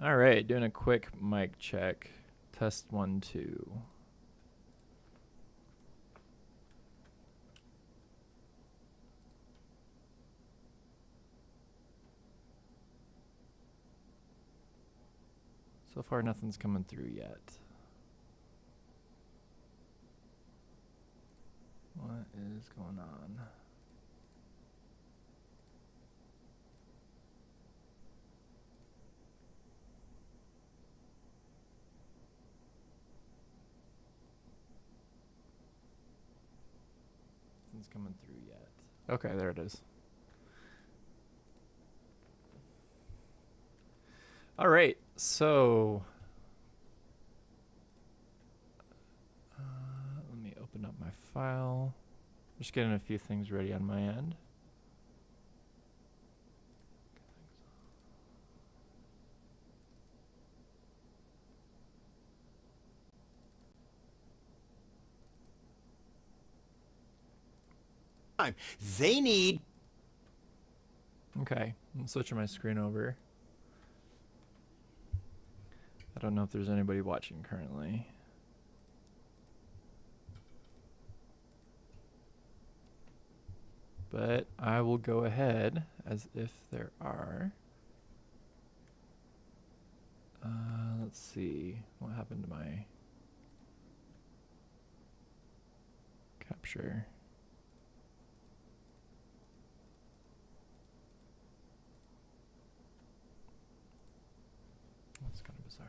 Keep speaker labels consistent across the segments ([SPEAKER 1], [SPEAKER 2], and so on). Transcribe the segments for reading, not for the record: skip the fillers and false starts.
[SPEAKER 1] All right, doing a quick mic check. Test 1, 2. So far, nothing's coming through yet. What is going on? Nothing's coming through yet. Okay, there it is. All right, so let me open up my file. Just getting a few things ready on my end.
[SPEAKER 2] They need...
[SPEAKER 1] Okay, I'm switching my screen over. I don't know if there's anybody watching currently. But I will go ahead as if there are. Let's see. What happened to my capture? That's kind of bizarre.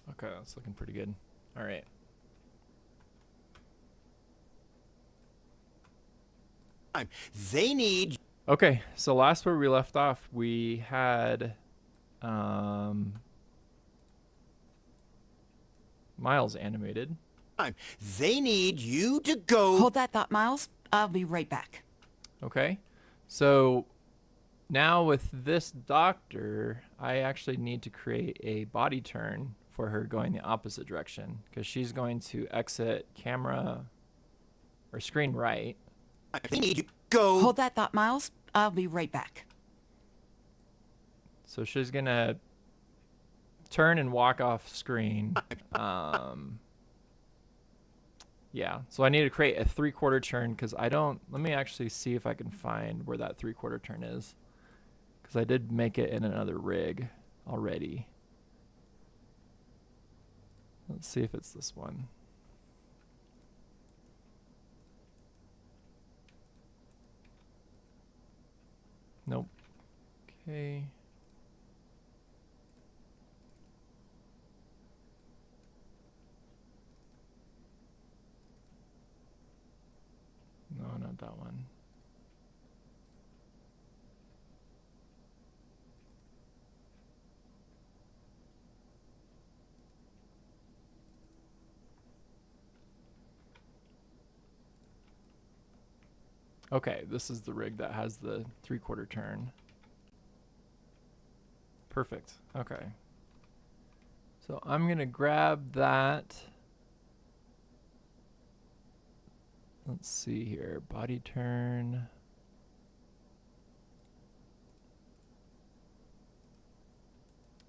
[SPEAKER 1] Okay, that's looking pretty good. All right.
[SPEAKER 2] They need...
[SPEAKER 1] Okay, so last where we left off, we had Miles animated.
[SPEAKER 2] They need you to go...
[SPEAKER 3] Hold that thought, Miles. I'll be right back.
[SPEAKER 1] Okay, so now with this doctor, I actually need to create a body turn for her going the opposite direction because she's going to exit camera or screen right.
[SPEAKER 2] They need you to go...
[SPEAKER 3] Hold that thought, Miles. I'll be right back.
[SPEAKER 1] So she's gonna turn and walk off screen. Yeah, so I need to create a 3/4 turn because I don't... Let me actually see if I can find where that 3/4 turn is because I did make it in another rig already. Let's see if it's this one. Nope. Okay. that one. Okay, this is the rig that has the 3/4 turn. Perfect. Okay. So I'm going to grab that. Let's see here. Body turn.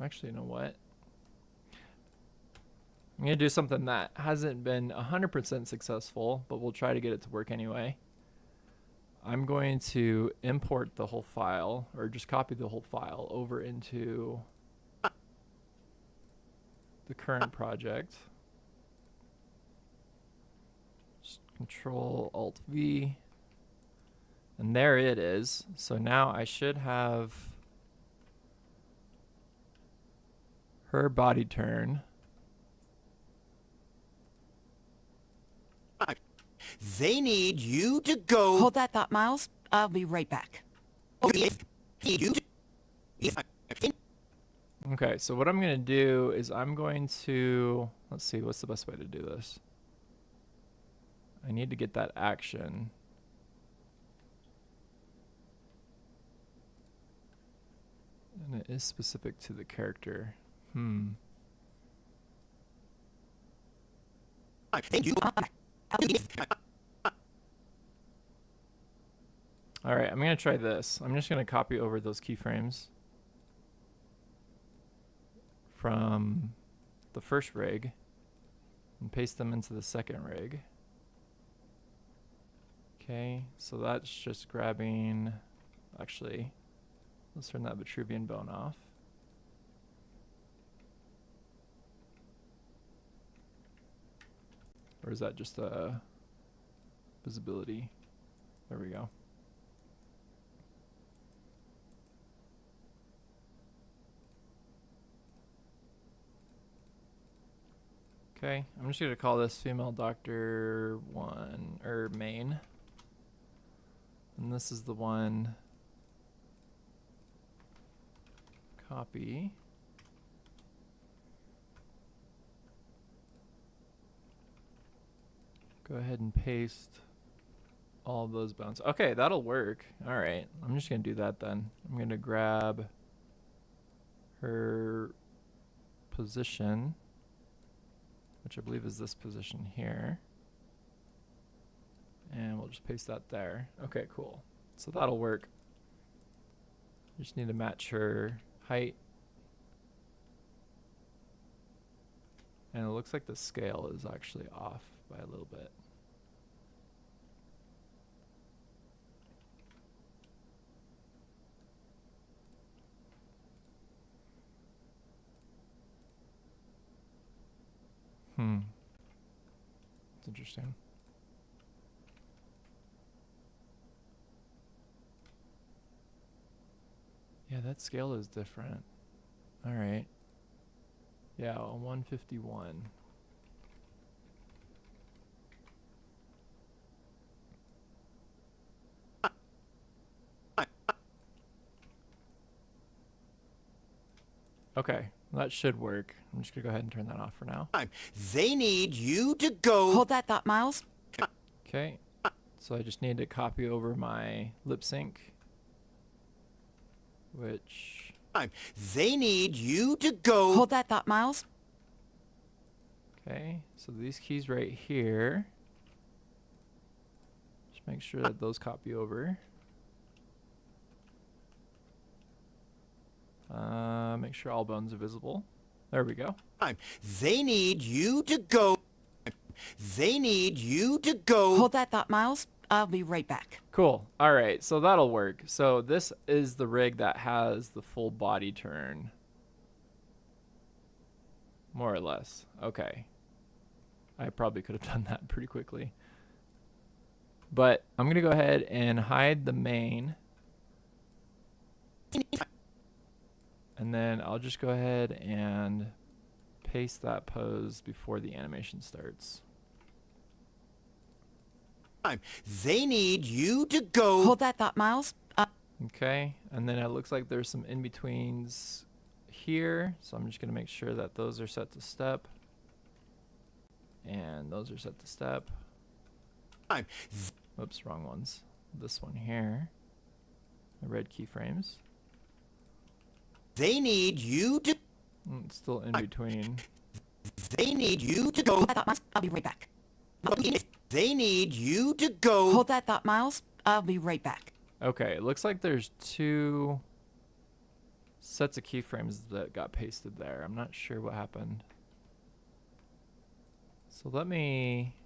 [SPEAKER 1] Actually, you know what? I'm going to do something that hasn't been 100% successful, but we'll try to get it to work anyway. I'm going to import the whole file, or just copy the whole file over into the current project. Just Control Alt V. And there it is. So now I should have her body turn.
[SPEAKER 2] They need you to go.
[SPEAKER 3] Hold that thought, Miles. I'll be right back.
[SPEAKER 1] Okay, so what I'm going to do is I'm going to, let's see, what's the best way to do this? I need to get that action. And it is specific to the character. All right, I'm going to try this. I'm just going to copy over those keyframes from the first rig and paste them into the second rig. Okay, so that's just grabbing, actually, let's turn that Vitruvian bone off. Or is that just a visibility? There we go. Okay, I'm just gonna call this female doctor 1 or main. And this is the one. Copy. Go ahead and paste all of those bones. Okay, that'll work. All right, I'm just gonna do that then. I'm gonna grab her position, which I believe is this position here. And we'll just paste that there. Okay, cool. So that'll work. Just need to match her height. And it looks like the scale is actually off by a little bit. It's interesting. Yeah, that scale is different. All right. Yeah, a 151. Okay, that should work. I'm just gonna go ahead and turn that off for now.
[SPEAKER 2] They need you to go.
[SPEAKER 3] Hold that thought, Miles.
[SPEAKER 1] Okay, so I just need to copy over my lip sync, which...
[SPEAKER 2] They need you to go.
[SPEAKER 3] Hold that thought, Miles.
[SPEAKER 1] Okay, so these keys right here. Just make sure that those copy over. Make sure all bones are visible. There we go.
[SPEAKER 2] They need you to go. They need you to go.
[SPEAKER 3] Hold that thought, Miles. I'll be right back.
[SPEAKER 1] Cool. All right, so that'll work. So this is the rig that has the full body turn. More or less. Okay. I probably could have done that pretty quickly. But I'm going to go ahead and hide the main. And then I'll just go ahead and paste that pose before the animation starts.
[SPEAKER 2] They need you to go.
[SPEAKER 3] Hold that thought, Miles.
[SPEAKER 1] Okay, and then it looks like there's some in-betweens here, so I'm just going to make sure that those are set to step. And those are set to step. Oops, wrong ones. This one here. The red keyframes.
[SPEAKER 2] They need you to.
[SPEAKER 1] It's still in between.
[SPEAKER 2] They need you to go.
[SPEAKER 3] Hold that thought, Miles. I'll be right back.
[SPEAKER 2] They need you to go.
[SPEAKER 3] Hold that thought, Miles. I'll be right back.
[SPEAKER 1] Okay, it looks like there's two sets of keyframes that got pasted there. I'm not sure what happened. So let me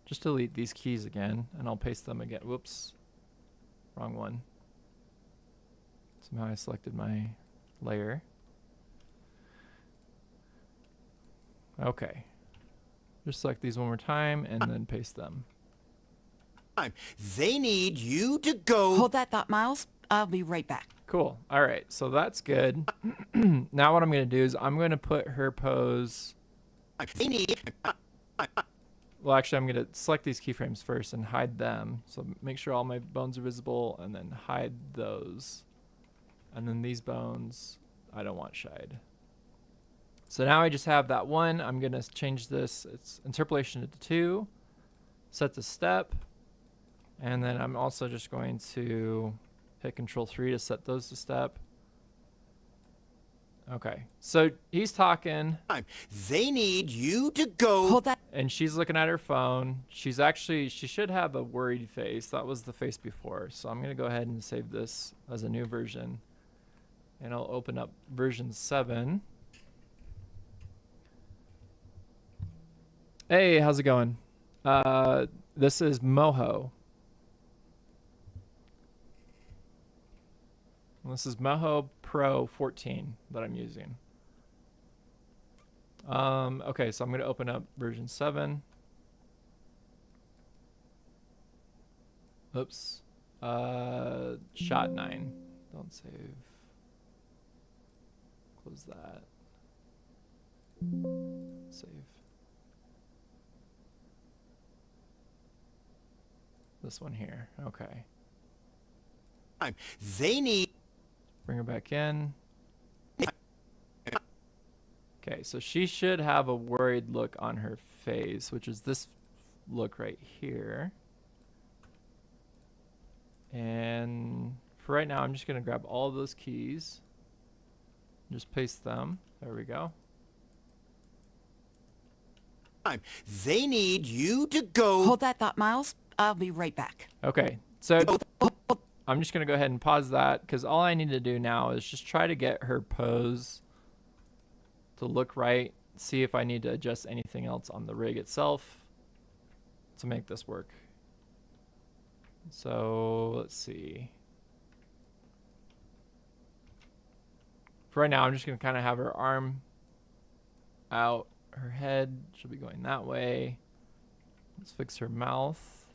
[SPEAKER 1] just delete these keys again, and I'll paste them again. Whoops, wrong one. Somehow I selected my layer. Okay, just select these one more time and then paste them.
[SPEAKER 2] They need you to go.
[SPEAKER 3] Hold that thought, Miles. I'll be right back.
[SPEAKER 1] Cool. All right, so that's good. Now what I'm going to do is I'm going to put her pose.
[SPEAKER 2] They need.
[SPEAKER 1] Well, actually, I'm going to select these keyframes first and hide them. So make sure all my bones are visible and then hide those. And then these bones, I don't want shied. So now I just have that one. I'm going to change this. It's interpolation to 2, set to step. And then I'm also just going to hit Control-3 to set those to step. Okay, so he's talking.
[SPEAKER 2] They need you to go.
[SPEAKER 3] Hold that.
[SPEAKER 1] And she's looking at her phone. She should have a worried face. That was the face before. So I'm going to go ahead and save this as a new version. And I'll open up version 7. Hey, how's it going? This is Moho. This is Moho Pro 14 that I'm using. Okay, so I'm going to open up version 7. Oops. Shot 9. Don't save. Close that. Save. This one here. Okay.
[SPEAKER 2] They need.
[SPEAKER 1] Bring her back in. Okay, so she should have a worried look on her face, which is this look right here. And for right now, I'm just going to grab all of those keys. Just paste them. There we go.
[SPEAKER 2] They need you to go.
[SPEAKER 3] Hold that thought, Miles. I'll be right back.
[SPEAKER 1] Okay, so I'm just going to go ahead and pause that because all I need to do now is just try to get her pose to look right, see if I need to adjust anything else on the rig itself to make this work. So let's see. For right now, I'm just going to kind of have her arm out, her head. She'll be going that way. Let's fix her mouth.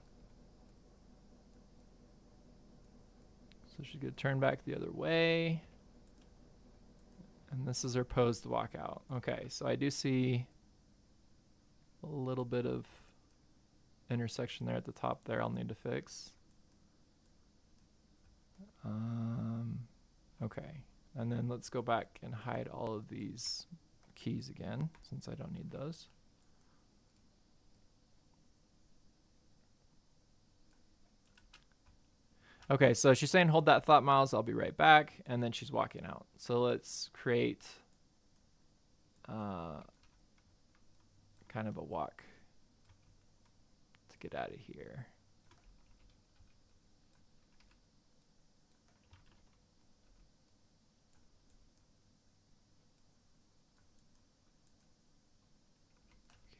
[SPEAKER 1] So she's going to turn back the other way. And this is her pose to walk out. Okay, so I do see a little bit of intersection there at the top there I'll need to fix. Okay, and then let's go back and hide all of these keys again, since I don't need those. Okay, so she's saying hold that thought, Miles, I'll be right back, and then she's walking out. So let's create kind of a walk to get out of here.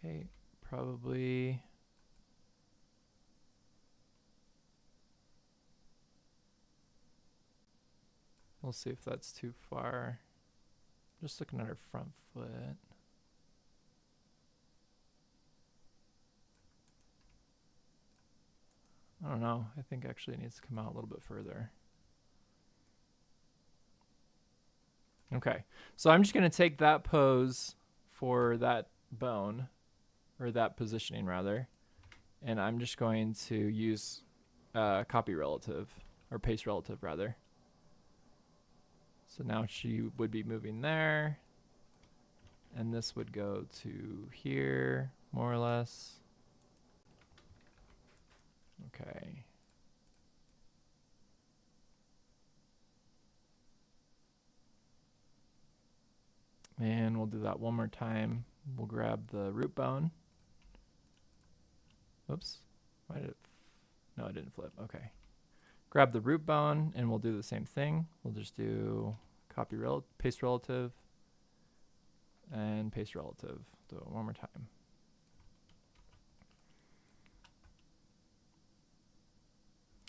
[SPEAKER 1] Okay, probably. We'll see if that's too far. Just looking at her front foot. I don't know. I think actually it needs to come out a little bit further. Okay, so I'm just going to take that pose for that bone, or that positioning rather, and I'm just going to use copy relative, or paste relative rather. So now she would be moving there, and this would go to here, more or less. Okay. And we'll do that one more time. We'll grab the root bone. Oops. Why did it? No, it didn't flip. Okay. Grab the root bone, and we'll do the same thing. We'll just do copy paste relative, and paste relative. Do it one more time.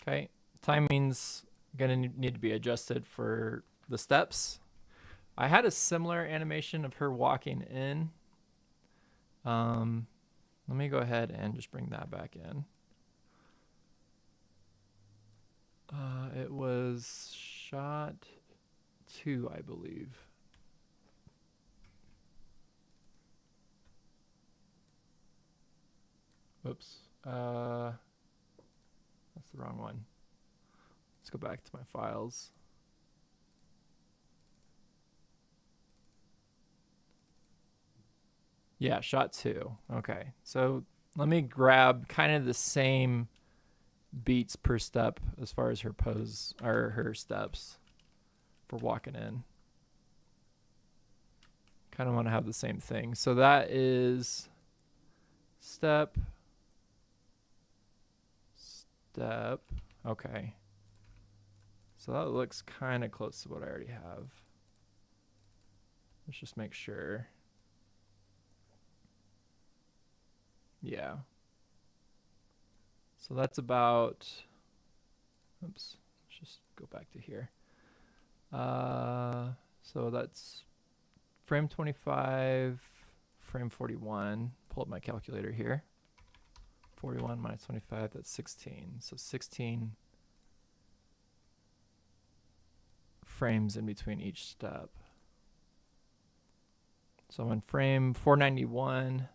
[SPEAKER 1] Okay. Timing's gonna need to be adjusted for the steps. I had a similar animation of her walking in. Let me go ahead and just bring that back in. It was shot 2, I believe. Oops. That's the wrong one. Let's go back to my files. Yeah, shot 2. Okay. So let me grab kind of the same beats per step as far as her pose or her steps for walking in. Kind of want to have the same thing. So that is step, step. Okay. So that looks kind of close to what I already have. Let's just make sure. Yeah. So that's about, oops, let's just go back to here. So that's frame 25, frame 41. Pull up my calculator here. 41 minus 25, that's 16. So 16 frames in between each step. So in frame 491,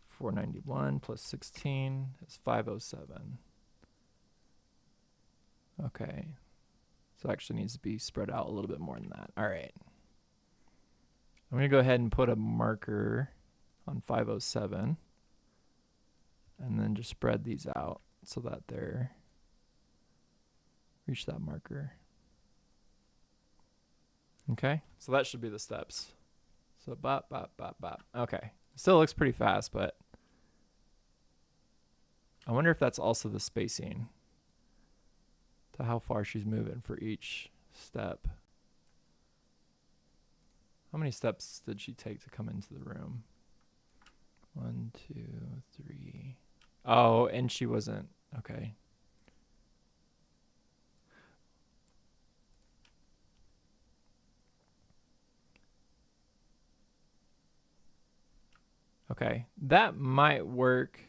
[SPEAKER 1] 491 plus 16 is 507. Okay. So it actually needs to be spread out a little bit more than that. All right. I'm going to go ahead and put a marker on 507 and then just spread these out so that they're reach that marker. Okay. So that should be the steps. So bop, bop, bop, bop. Okay. Still looks pretty fast, but I wonder if that's also the spacing to how far she's moving for each step. How many steps did she take to come into the room? 1, 2, 3. Oh, and she wasn't. Okay. Okay, that might work.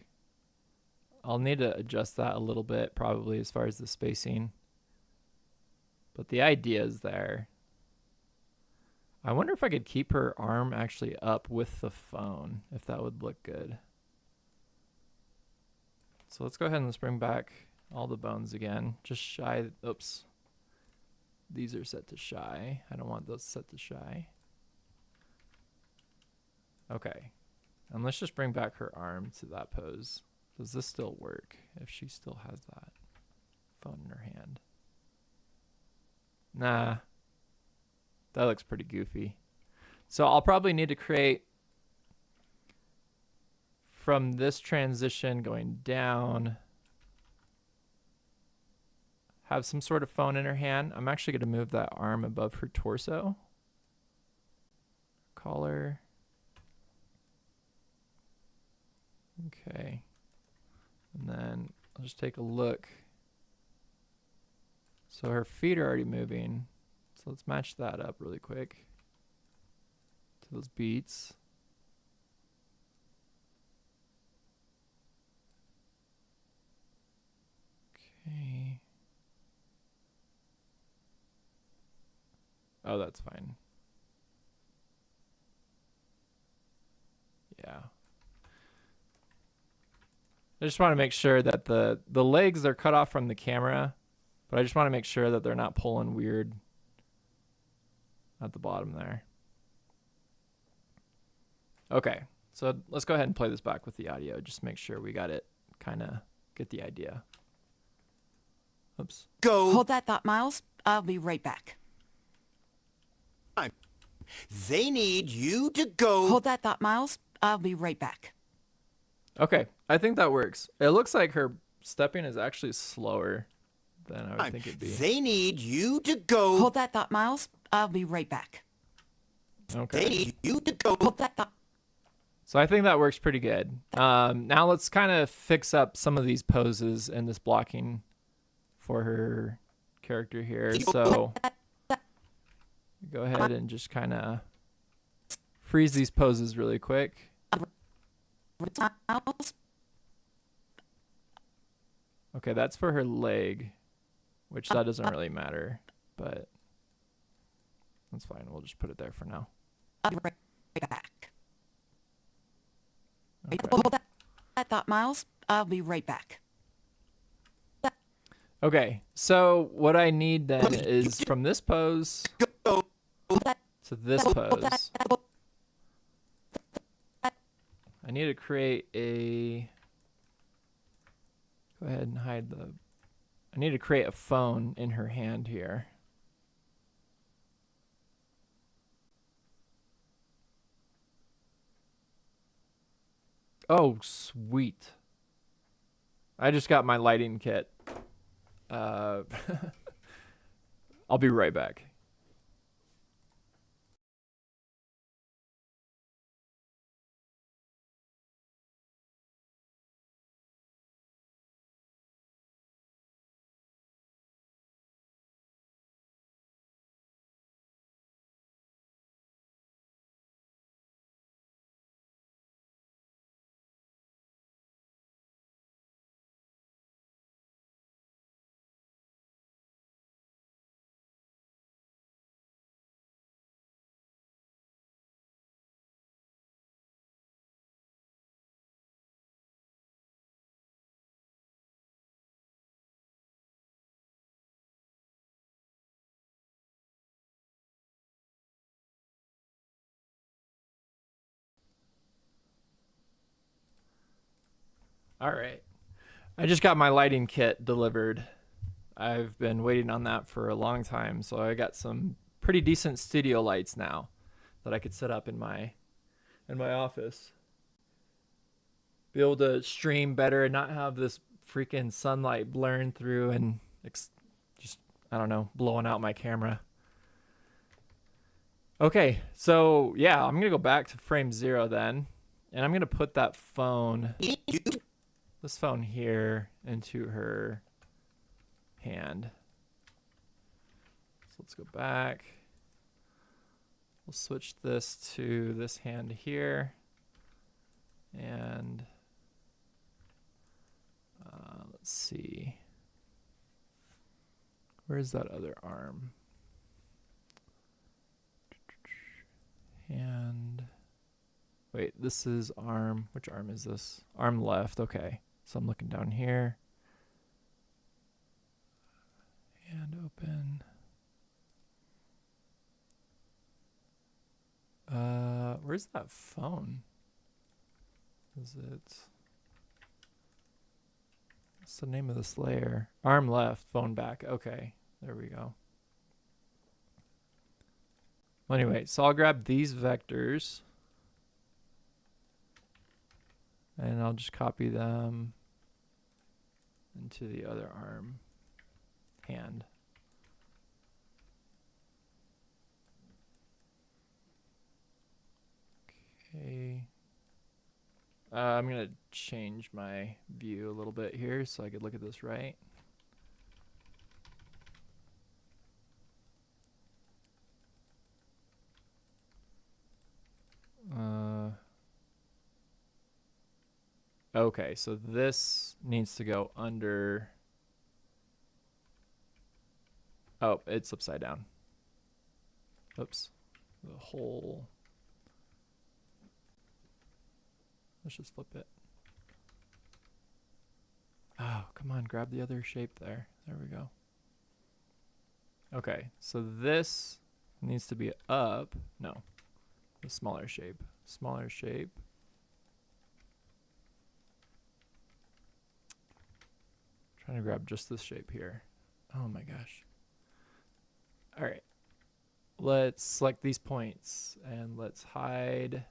[SPEAKER 1] I'll need to adjust that a little bit probably as far as the spacing. But the idea is there. I wonder if I could keep her arm actually up with the phone, if that would look good. So let's go ahead and let's bring back all the bones again. Just shy, oops. These are set to shy. I don't want those set to shy. Okay. And let's just bring back her arm to that pose. Does this still work if she still has that phone in her hand? Nah. That looks pretty goofy. So I'll probably need to create from this transition going down, have some sort of phone in her hand. I'm actually going to move that arm above her torso. Collar. Okay. And then I'll just take a look. So her feet are already moving. So let's match that up really quick to those beats. Okay. Oh, that's fine. Yeah. I just want to make sure that the legs are cut off from the camera, but I just want to make sure that they're not pulling weird at the bottom there. Okay, so let's go ahead and play this back with the audio. Just make sure we got it, kind of get the idea. Oops.
[SPEAKER 2] Go.
[SPEAKER 3] Hold that thought, Miles. I'll be right back.
[SPEAKER 2] They need you to go.
[SPEAKER 3] Hold that thought, Miles. I'll be right back.
[SPEAKER 1] Okay, I think that works. It looks like her stepping is actually slower than I would think it'd be.
[SPEAKER 2] They need you to go.
[SPEAKER 3] Hold that thought, Miles. I'll be right back.
[SPEAKER 1] Okay.
[SPEAKER 2] They need you to go.
[SPEAKER 3] Hold that thought.
[SPEAKER 1] So I think that works pretty good. Now let's kind of fix up some of these poses and this blocking for her character here. So go ahead and just kind of freeze these poses really quick.
[SPEAKER 3] Miles.
[SPEAKER 1] Okay, that's for her leg, which that doesn't really matter, but that's fine. We'll just put it there for now.
[SPEAKER 3] I'll be right back.
[SPEAKER 1] Okay.
[SPEAKER 3] Hold that thought, Miles. I'll be right back.
[SPEAKER 1] Okay, so what I need then is from this pose
[SPEAKER 2] Go.
[SPEAKER 1] to this pose. I need to create a... Go ahead and hide the... I need to create a phone in her hand here. Oh, sweet. I just got my lighting kit. I'll be right back. All right. I just got my lighting kit delivered. I've been waiting on that for a long time, so I got some pretty decent studio lights now that I could set up in my office. Be able to stream better and not have this freaking sunlight blurring through and just, I don't know, blowing out my camera. Okay, so yeah, I'm gonna go back to frame 0 then, and I'm gonna put that phone, this phone here, into her hand. So let's go back. We'll switch this to this hand here, and let's see, where's that other arm? And wait, this is arm, which arm is this? Arm left. Okay, so I'm looking down here. And open. Where's that phone? Is it? What's the name of this layer? Arm left, phone back. Okay, there we go. Well, anyway, so I'll grab these vectors and I'll just copy them into the other arm hand. Okay. I'm going to change my view a little bit here so I could look at this right. Okay, so this needs to go under. Oh, it's upside down. Oops. The whole. Let's just flip it. Oh, come on, grab the other shape there. There we go. Okay, so this needs to be up. No, the smaller shape. Smaller shape. Trying to grab just this shape here. Oh my gosh. All right. Let's select these points and let's hide.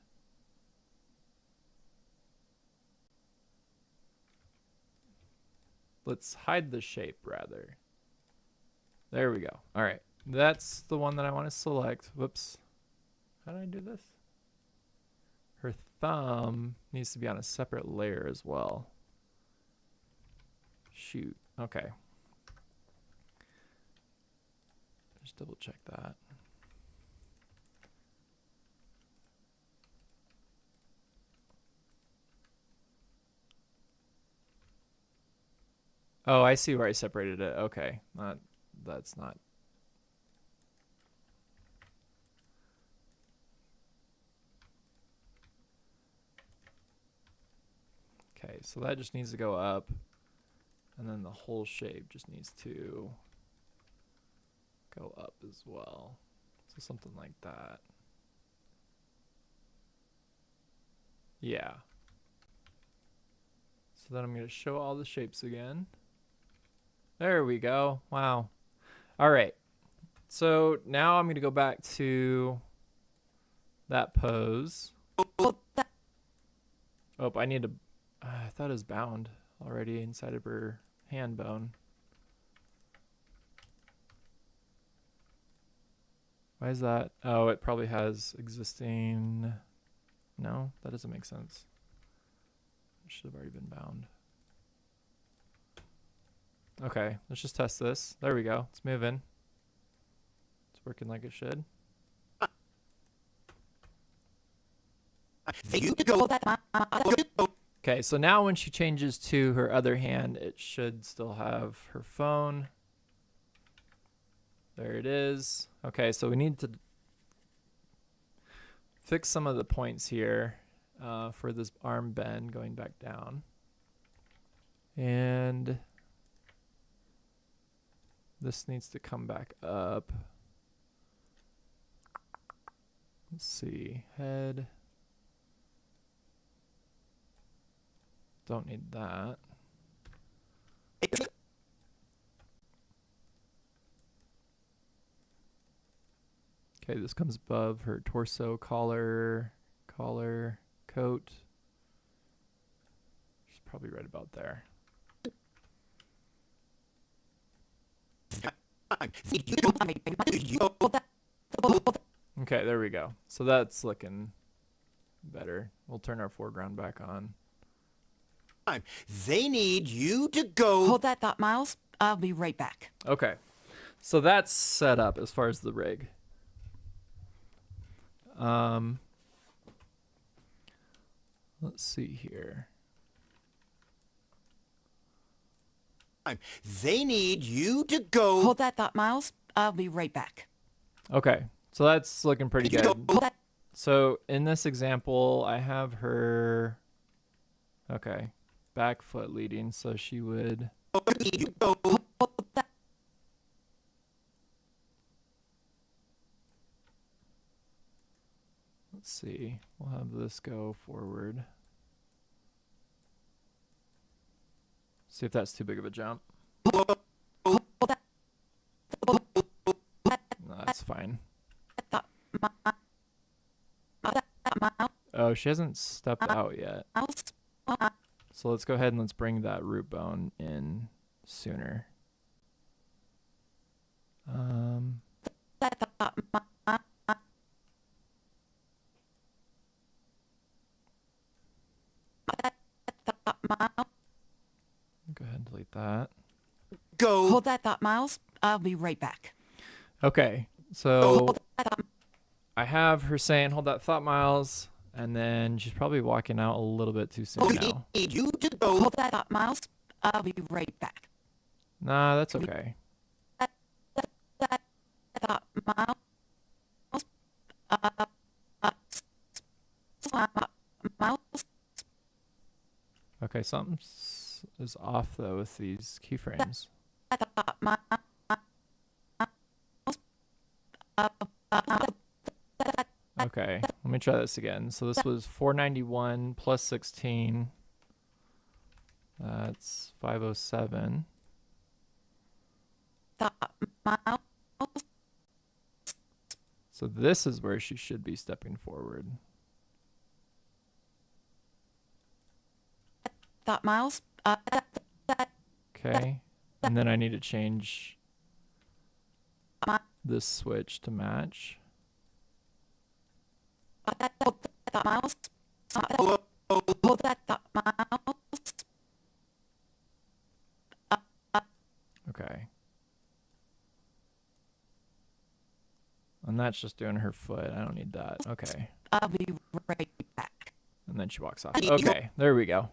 [SPEAKER 1] Let's hide the shape rather. There we go. All right. That's the one that I want to select. Whoops. How did I do this? Her thumb needs to be on a separate layer as well. Shoot. Okay. Just double check that. Oh, I see where I separated it. Okay. That's not. Okay, so that just needs to go up. And then the whole shape just needs to go up as well. So something like that. Yeah. So then I'm going to show all the shapes again. There we go. Wow. All right. So now I'm going to go back to that pose. Oh, I need to... I thought it was bound already inside of her hand bone. Why is that? Oh, it probably has existing... No, that doesn't make sense. It should have already been bound. Okay, let's just test this. There we go. It's moving. It's working like it should. Okay, so now when she changes to her other hand, it should still have her phone. There it is. Okay, so we need to fix some of the points here for this arm bend going back down. And this needs to come back up. Let's see, head. Don't need that. Okay, this comes above her torso, collar, coat. She's probably right about there. Okay, there we go. So that's looking better. We'll turn our foreground back on.
[SPEAKER 2] They need you to go.
[SPEAKER 3] Hold that thought, Miles. I'll be right back.
[SPEAKER 1] Okay, so that's set up as far as the rig. Let's see here.
[SPEAKER 2] They need you to go.
[SPEAKER 3] Hold that thought, Miles. I'll be right back.
[SPEAKER 1] Okay, so that's looking pretty good.
[SPEAKER 3] Hold that.
[SPEAKER 1] So in this example, I have her, okay, back foot leading, so she would,
[SPEAKER 3] Hold that.
[SPEAKER 1] let's see, we'll have this go forward. See if that's too big of a jump.
[SPEAKER 3] Hold that.
[SPEAKER 1] No, that's fine.
[SPEAKER 3] Thought, Miles.
[SPEAKER 1] Oh, she hasn't stepped out yet. So let's go ahead and let's bring that root bone in sooner. Go ahead and delete that.
[SPEAKER 2] Go.
[SPEAKER 3] Hold that thought, Miles. I'll be right back.
[SPEAKER 1] Okay, so I have her saying, hold that thought, Miles, and then she's probably walking out a little bit too soon now.
[SPEAKER 2] Need you to go.
[SPEAKER 3] Hold that thought, Miles. I'll be right back.
[SPEAKER 1] Nah, that's okay.
[SPEAKER 3] Thought, Miles. Miles.
[SPEAKER 1] Okay, something's is off though with these keyframes. Okay, let me try this again. So this was 491 plus 16. That's 507. So this is where she should be stepping forward.
[SPEAKER 3] Miles.
[SPEAKER 1] Okay, and then I need to change this switch to match.
[SPEAKER 3] Miles.
[SPEAKER 1] Okay. And that's just doing her foot. I don't need that. Okay.
[SPEAKER 3] I'll be right back.
[SPEAKER 1] And then she walks off. Okay, there we go.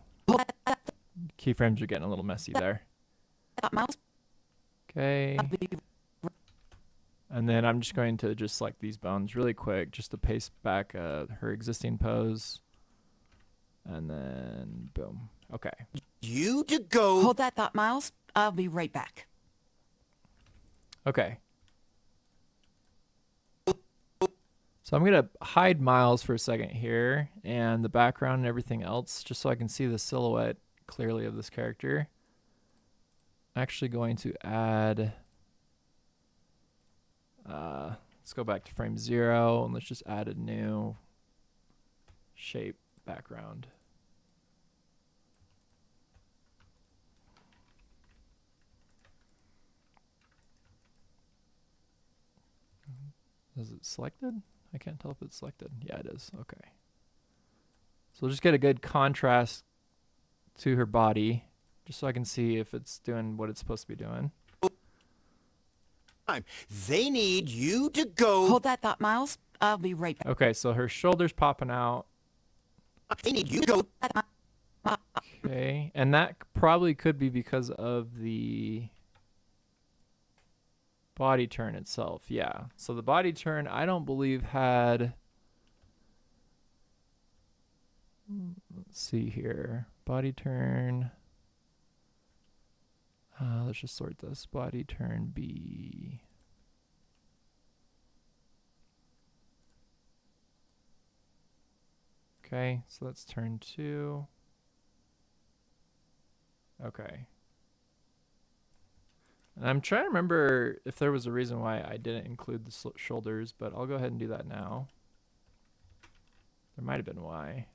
[SPEAKER 1] Keyframes are getting a little messy there.
[SPEAKER 3] Miles.
[SPEAKER 1] Okay.
[SPEAKER 3] I'll be
[SPEAKER 1] And then I'm just going to just select these bones really quick just to paste back her existing pose. And then boom. Okay.
[SPEAKER 2] You to go.
[SPEAKER 3] Hold that thought, Miles. I'll be right back.
[SPEAKER 1] Okay. So I'm going to hide Miles for a second here and the background and everything else just so I can see the silhouette clearly of this character. I'm actually going to add... let's go back to frame 0 and let's just add a new shape background. Is it selected? I can't tell if it's selected. Yeah, it is. Okay. So we'll just get a good contrast to her body just so I can see if it's doing what it's supposed to be doing.
[SPEAKER 2] They need you to go.
[SPEAKER 3] Hold that thought, Miles. I'll be right back.
[SPEAKER 1] Okay, so her shoulder's popping out.
[SPEAKER 2] They need you to go.
[SPEAKER 1] Okay, and that probably could be because of the body turn itself. Yeah, so the body turn I don't believe had... Let's see here. Body turn... let's just sort this. Body turn B. Okay, so that's turn 2. Okay. And I'm trying to remember if there was a reason why I didn't include the shoulders, but I'll go ahead and do that now. There might have been why.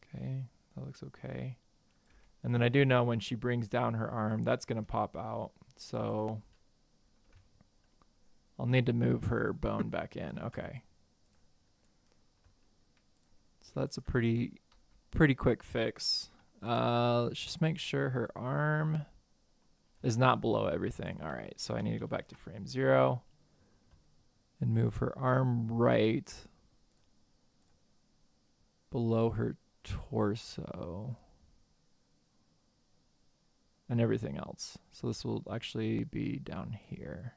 [SPEAKER 1] Okay, that looks okay. And then I do know when she brings down her arm, that's going to pop out. So I'll need to move her bone back in. Okay. So that's a pretty quick fix. Let's just make sure her arm is not below everything. All right, so I need to go back to frame 0 and move her arm right below her torso and everything else. So this will actually be down here.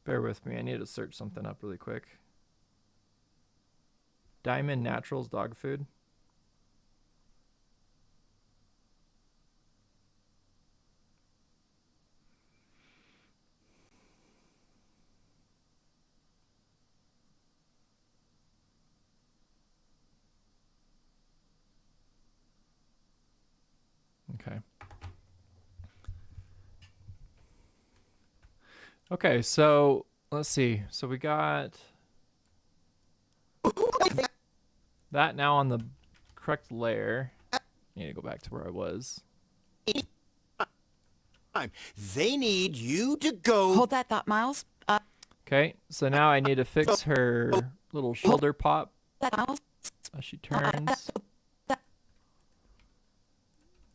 [SPEAKER 1] Bear with me. I need to search something up really quick. Diamond Naturals dog food. Okay. Okay, so let's see. So we got that now on the correct layer. I need to go back to where I was.
[SPEAKER 2] They need you to go.
[SPEAKER 3] Hold that thought, Miles.
[SPEAKER 1] Okay, so now I need to fix her little shoulder pop
[SPEAKER 3] Miles.
[SPEAKER 1] as she turns.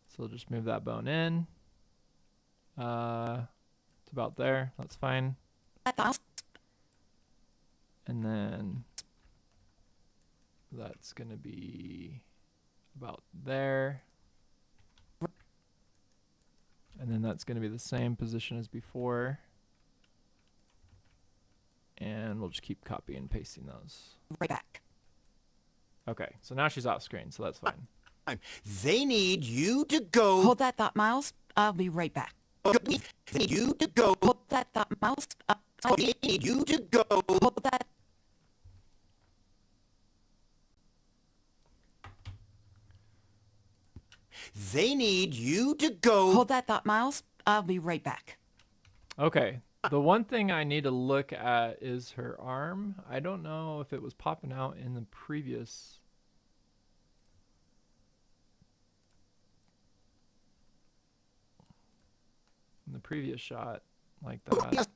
[SPEAKER 1] So we'll just move that bone in. It's about there. That's fine. And then that's going to be about there. And then that's going to be the same position as before. And we'll just keep copying and pasting those.
[SPEAKER 3] Right back.
[SPEAKER 1] Okay, so now she's off screen, so that's fine.
[SPEAKER 2] They need you to go.
[SPEAKER 3] Hold that thought, Miles. I'll be right back.
[SPEAKER 2] They need you to go.
[SPEAKER 3] Hold that thought, Miles.
[SPEAKER 2] They need you to go.
[SPEAKER 3] Hold that.
[SPEAKER 2] They need you to go.
[SPEAKER 3] Hold that thought, Miles. I'll be right back.
[SPEAKER 1] Okay, the one thing I need to look at is her arm. I don't know if it was popping out in the previous... shot like that.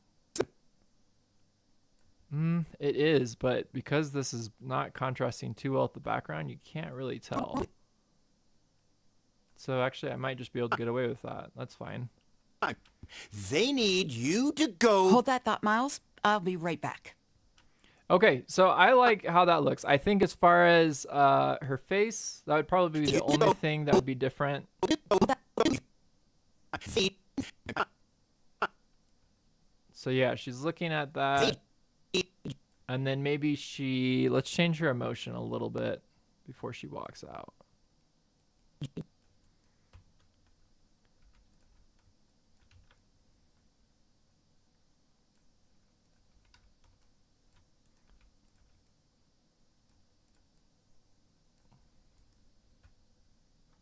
[SPEAKER 1] It is, but because this is not contrasting too well with the background, you can't really tell. So actually, I might just be able to get away with that. That's fine.
[SPEAKER 2] They need you to go.
[SPEAKER 3] Hold that thought, Miles. I'll be right back.
[SPEAKER 1] Okay, so I like how that looks. I think as far as her face, that would probably be the only thing that would be different. So yeah, she's looking at that. And then maybe let's change her emotion a little bit before she walks out.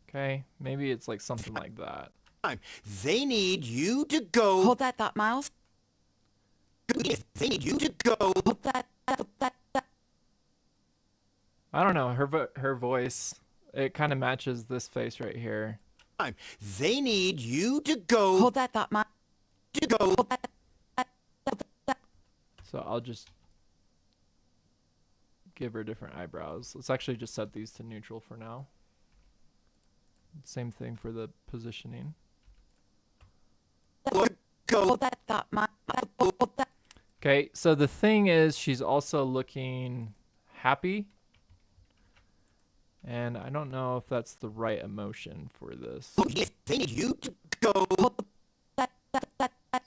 [SPEAKER 1] Okay, maybe it's like something like that.
[SPEAKER 2] They need you to go.
[SPEAKER 3] Hold that thought, Miles.
[SPEAKER 2] They need you to go.
[SPEAKER 3] Hold that.
[SPEAKER 1] I don't know, her voice, it kind of matches this face right here.
[SPEAKER 2] They need you to go.
[SPEAKER 3] Hold that thought, Miles.
[SPEAKER 2] To go.
[SPEAKER 1] So I'll just give her different eyebrows. Let's actually just set these to neutral for now. Same thing for the positioning.
[SPEAKER 2] Go.
[SPEAKER 3] Hold that thought, Miles. Hold that.
[SPEAKER 1] Okay, so the thing is she's also looking happy. And I don't know if that's the right emotion for this.
[SPEAKER 2] They need you to go.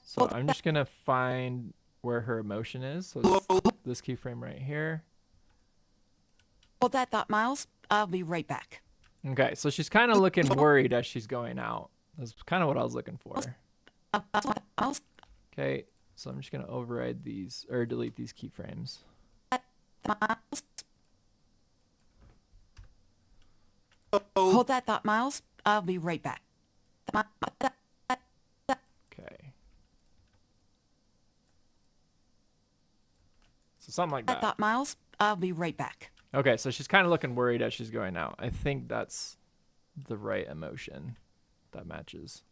[SPEAKER 1] So I'm just going to find where her emotion is. So this keyframe right here.
[SPEAKER 3] Hold that thought, Miles. I'll be right back.
[SPEAKER 1] Okay, so she's kind of looking worried as she's going out. That's kind of what I was looking for.
[SPEAKER 3] Miles.
[SPEAKER 1] Okay, so I'm just going to override these, or delete these keyframes.
[SPEAKER 3] Miles. Hold that thought, Miles. I'll be right back.
[SPEAKER 1] Okay. So something like
[SPEAKER 3] That
[SPEAKER 1] that.
[SPEAKER 3] thought, Miles. I'll be right back.
[SPEAKER 1] Okay, so she's kind of looking worried as she's going out. I think that's the right emotion that matches.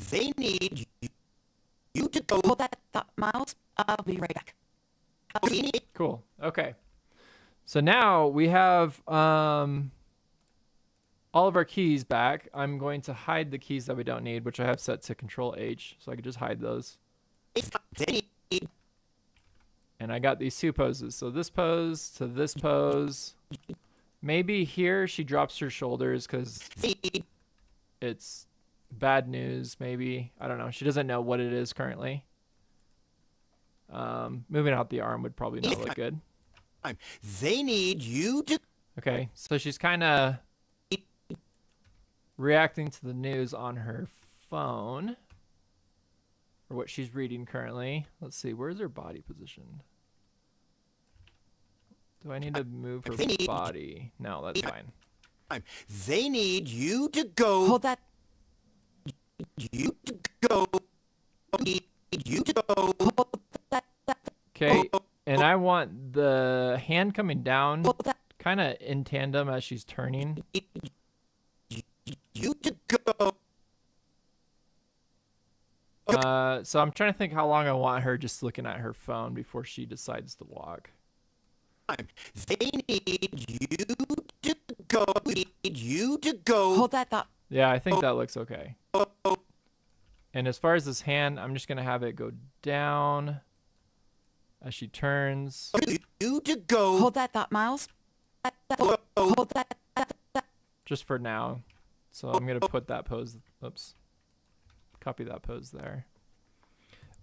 [SPEAKER 2] They need you to go.
[SPEAKER 3] Hold that thought, Miles. I'll be right back.
[SPEAKER 1] Cool. Okay. So now we have all of our keys back. I'm going to hide the keys that we don't need, which I have set to Control H, so I can just hide those. And I got these two poses. So this pose to this pose. Maybe here she drops her shoulders because it's bad news, maybe. I don't know. She doesn't know what it is currently. Moving out the arm would probably not look good.
[SPEAKER 2] They need you to...
[SPEAKER 1] Okay, so she's kind of reacting to the news on her phone. Or what she's reading currently. Let's see, where's her body positioned? Do I need to move her body? No, that's fine.
[SPEAKER 2] They need you to go.
[SPEAKER 3] Hold that.
[SPEAKER 2] You to go. Need you to go.
[SPEAKER 1] Okay, and I want the hand coming down
[SPEAKER 3] Hold that.
[SPEAKER 1] kind of in tandem as she's turning.
[SPEAKER 2] You to go.
[SPEAKER 1] So I'm trying to think how long I want her just looking at her phone before she decides to walk.
[SPEAKER 2] They need you to go. Need you to go.
[SPEAKER 3] Hold that thought.
[SPEAKER 1] Yeah, I think that looks okay. And as far as this hand, I'm just going to have it go down as she turns.
[SPEAKER 2] You to go.
[SPEAKER 3] Hold that thought, Miles. Hold that.
[SPEAKER 1] Just for now. So I'm going to put that pose. Oops. Copy that pose there.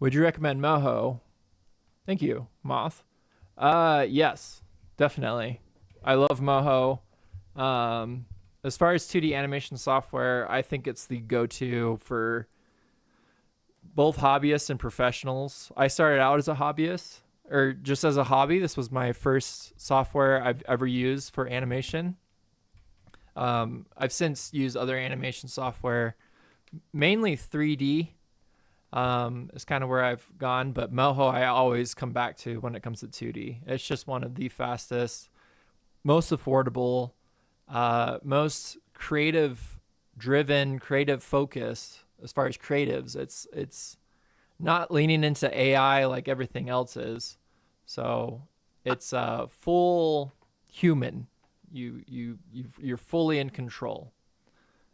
[SPEAKER 1] Would you recommend Moho? Thank you, Moth. Yes, definitely. I love Moho. As far as 2D animation software, I think it's the go-to for both hobbyists and professionals. I started out as a hobbyist, or just as a hobby. This was my first software I've ever used for animation. I've since used other animation software, mainly 3D. Is kind of where I've gone, but Moho I always come back to when it comes to 2D. It's just one of the fastest, most affordable, most creative driven, creative focused as far as creatives. It's not leaning into AI like everything else is. So it's full human. You're fully in control.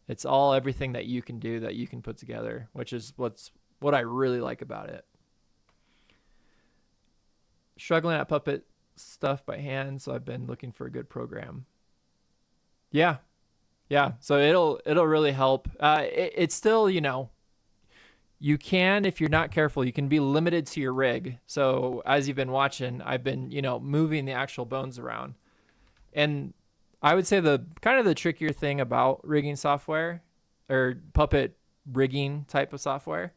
[SPEAKER 1] It's all everything that you can do, that you can put together, which is what I really like about it. Struggling at Puppet stuff by hand, so I've been looking for a good program. Yeah. So it'll really help. It's still, you can, if you're not careful, you can be limited to your rig. So as you've been watching, I've been, moving the actual bones around. And I would say the kind of the trickier thing about rigging software or puppet rigging type of software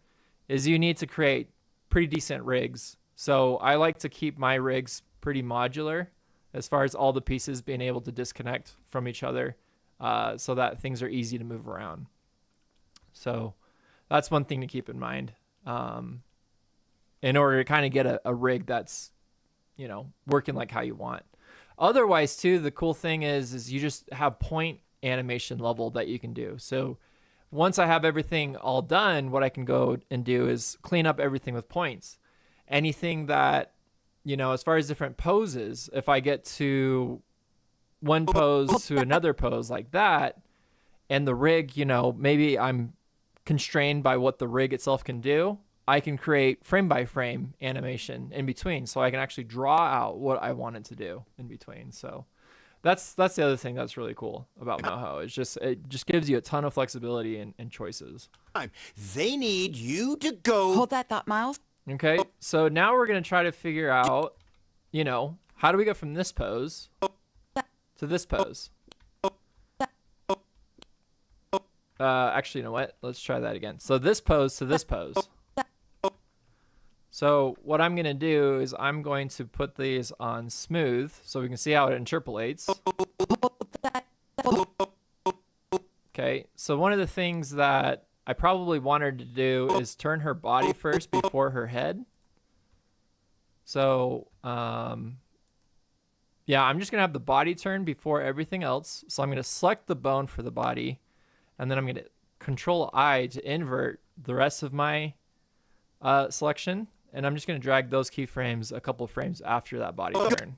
[SPEAKER 1] is you need to create pretty decent rigs. So I like to keep my rigs pretty modular as far as all the pieces being able to disconnect from each other, so that things are easy to move around. So that's one thing to keep in mind, in order to kind of get a rig that's, working like how you want. Otherwise too, the cool thing is you just have point animation level that you can do. So once I have everything all done, what I can go and do is clean up everything with points. Anything that, as far as different poses, if I get to one pose to another pose like that, and the rig, maybe I'm constrained by what the rig itself can do, I can create frame by frame animation in between. So I can actually draw out what I wanted to do in between. So that's the other thing that's really cool about Moho. It just gives you a ton of flexibility and choices.
[SPEAKER 2] They need you to go.
[SPEAKER 3] Hold that thought, Miles.
[SPEAKER 1] Okay, so now we're going to try to figure out, how do we go from this pose to this pose? Actually, you know what? Let's try that again. So this pose to this pose. So what I'm going to do is I'm going to put these on smooth so we can see how it interpolates. Okay, so one of the things that I probably want her to do is turn her body first before her head. So, yeah, I'm just going to have the body turn before everything else. So I'm going to select the bone for the body, and then I'm going to Control I to invert the rest of my selection. And I'm just going to drag those keyframes a couple of frames after that body turn.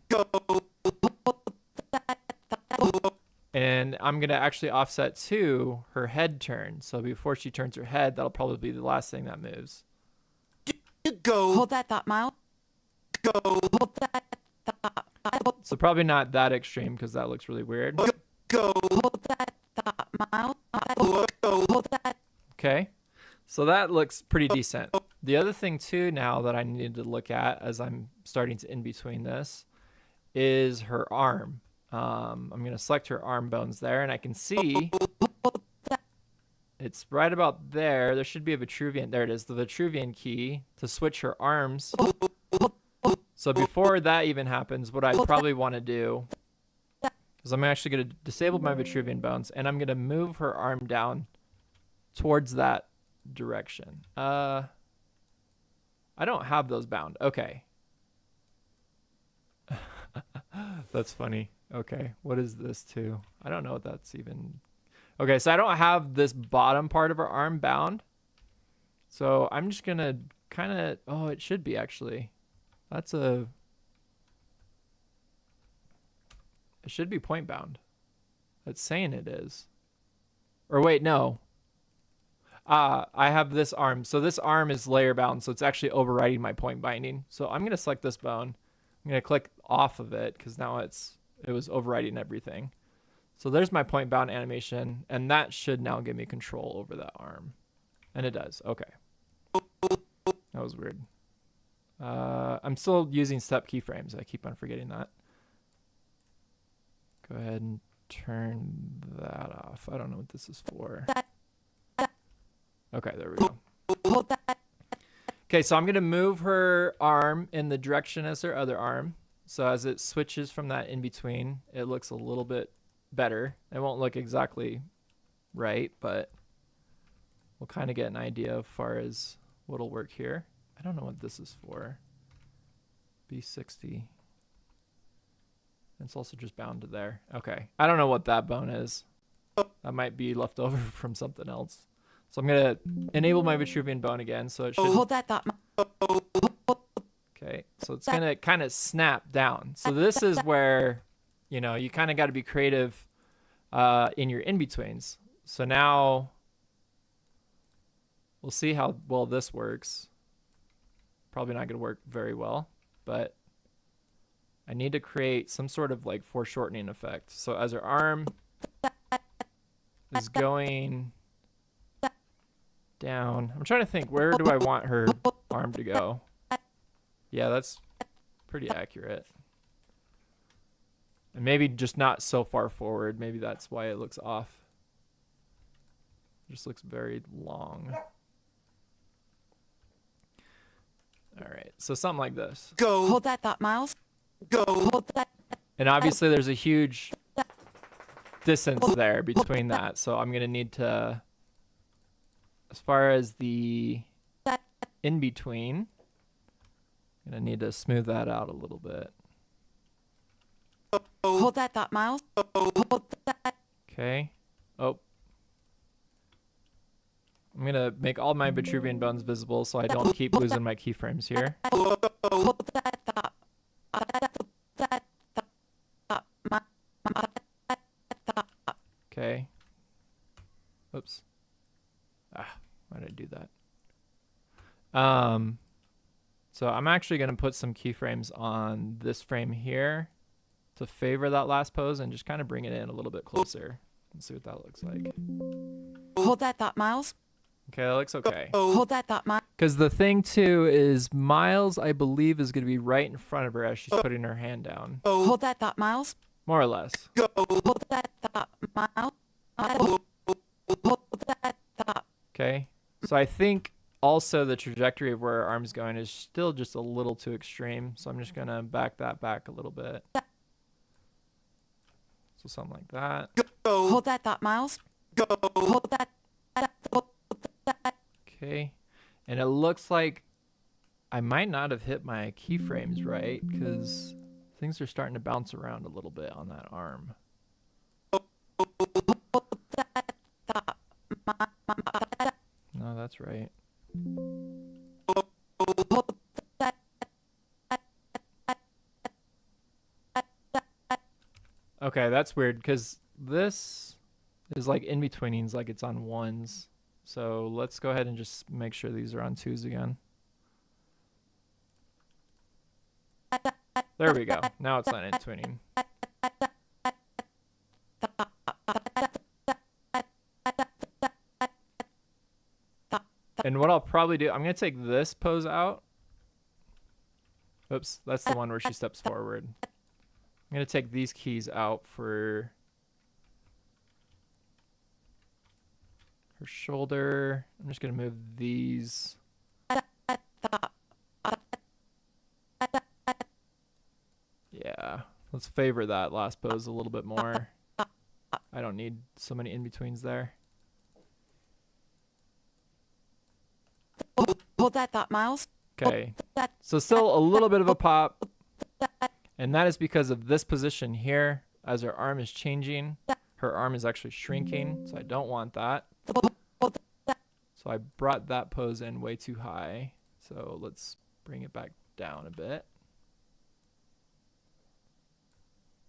[SPEAKER 1] And I'm going to actually offset to her head turn. So before she turns her head, that'll probably be the last thing that moves.
[SPEAKER 2] Go.
[SPEAKER 3] Hold that thought, Miles.
[SPEAKER 2] Go.
[SPEAKER 3] Hold that thought.
[SPEAKER 1] So probably not that extreme because that looks really weird.
[SPEAKER 2] Go.
[SPEAKER 3] Hold that thought, Miles. Hold that.
[SPEAKER 1] Okay. So that looks pretty decent. The other thing too now that I needed to look at as I'm starting to in between this is her arm. I'm going to select her arm bones there, and I can see it's right about there. There should be a Vitruvian. There it is, the Vitruvian key to switch her arms. So before that even happens, what I probably want to do is I'm actually going to disable my Vitruvian bones, and I'm going to move her arm down towards that direction. I don't have those bound. Okay. That's funny. Okay, what is this too? I don't know what that's even. Okay, so I don't have this bottom part of her arm bound. So I'm just gonna kind of, oh, it should be actually. It should be point bound. It's saying it is. Or wait, no. I have this arm. So this arm is layer bound, so it's actually overriding my point binding. So I'm gonna select this bone. I'm gonna click off of it because now it was overriding everything. So there's my point bound animation, and that should now give me control over that arm. And it does. Okay. That was weird. I'm still using step keyframes. I keep on forgetting that. Go ahead and turn that off. I don't know what this is for. Okay, there we go. Okay, so I'm going to move her arm in the direction as her other arm. So as it switches from that in between, it looks a little bit better. It won't look exactly right, but we'll kind of get an idea as far as what'll work here. I don't know what this is for. B60. It's also just bound to there. Okay. I don't know what that bone is. That might be left over from something else. So I'm going to enable my Vitruvian bone again. So it should...
[SPEAKER 3] Hold that thought.
[SPEAKER 1] Okay. So it's going to kind of snap down. So this is where, you know, you kind of got to be creative in your in-betweens. So now we'll see how well this works. Probably not going to work very well, but I need to create some sort of like foreshortening effect. So as her arm is going down, I'm trying to think, where do I want her arm to go? Yeah, that's pretty accurate. And maybe just not so far forward. Maybe that's why it looks off. It just looks very long. All right, so something like this.
[SPEAKER 2] Go.
[SPEAKER 3] Hold that thought, Miles.
[SPEAKER 2] Go.
[SPEAKER 3] Hold that.
[SPEAKER 1] And obviously there's a huge distance there between that. So I'm going to need to, as far as the in-between, I'm going to need to smooth that out a little bit.
[SPEAKER 3] Hold that thought, Miles. Hold that.
[SPEAKER 1] Okay. Oh. I'm going to make all my Vitruvian bones visible so I don't keep losing my keyframes here.
[SPEAKER 3] Hold that thought.
[SPEAKER 1] Okay. Oops. Why did I do that? So I'm actually going to put some keyframes on this frame here to favor that last pose and just kind of bring it in a little bit closer and see what that looks like.
[SPEAKER 3] Hold that thought, Miles.
[SPEAKER 1] Okay, that looks okay.
[SPEAKER 3] Hold that thought, Miles.
[SPEAKER 1] Because the thing too is Miles, I believe, is going to be right in front of her as she's putting her hand down.
[SPEAKER 3] Hold that thought, Miles.
[SPEAKER 1] More or less.
[SPEAKER 3] Hold that thought, Miles. Hold that thought.
[SPEAKER 1] Okay. So I think also the trajectory of where her arm's going is still just a little too extreme. So I'm just going to back that back a little bit. So something like that.
[SPEAKER 3] Hold that thought, Miles. Hold that.
[SPEAKER 1] Okay. And it looks like I might not have hit my keyframes right because things are starting to bounce around a little bit on that arm. No, that's right. Okay, that's weird because this is like in-betweenings, like it's on ones. So let's go ahead and just make sure these are on twos again. There we go. Now it's not in-tweening. And what I'll probably do, I'm going to take this pose out. Oops, that's the one where she steps forward. I'm going to take these keys out for her shoulder. I'm just going to move these. Yeah, let's favor that last pose a little bit more. I don't need so many in-betweens there.
[SPEAKER 3] Hold that thought, Miles.
[SPEAKER 1] Okay, so still a little bit of a pop. And that is because of this position here. As her arm is changing, her arm is actually shrinking. So I don't want that. So I brought that pose in way too high. So let's bring it back down a bit.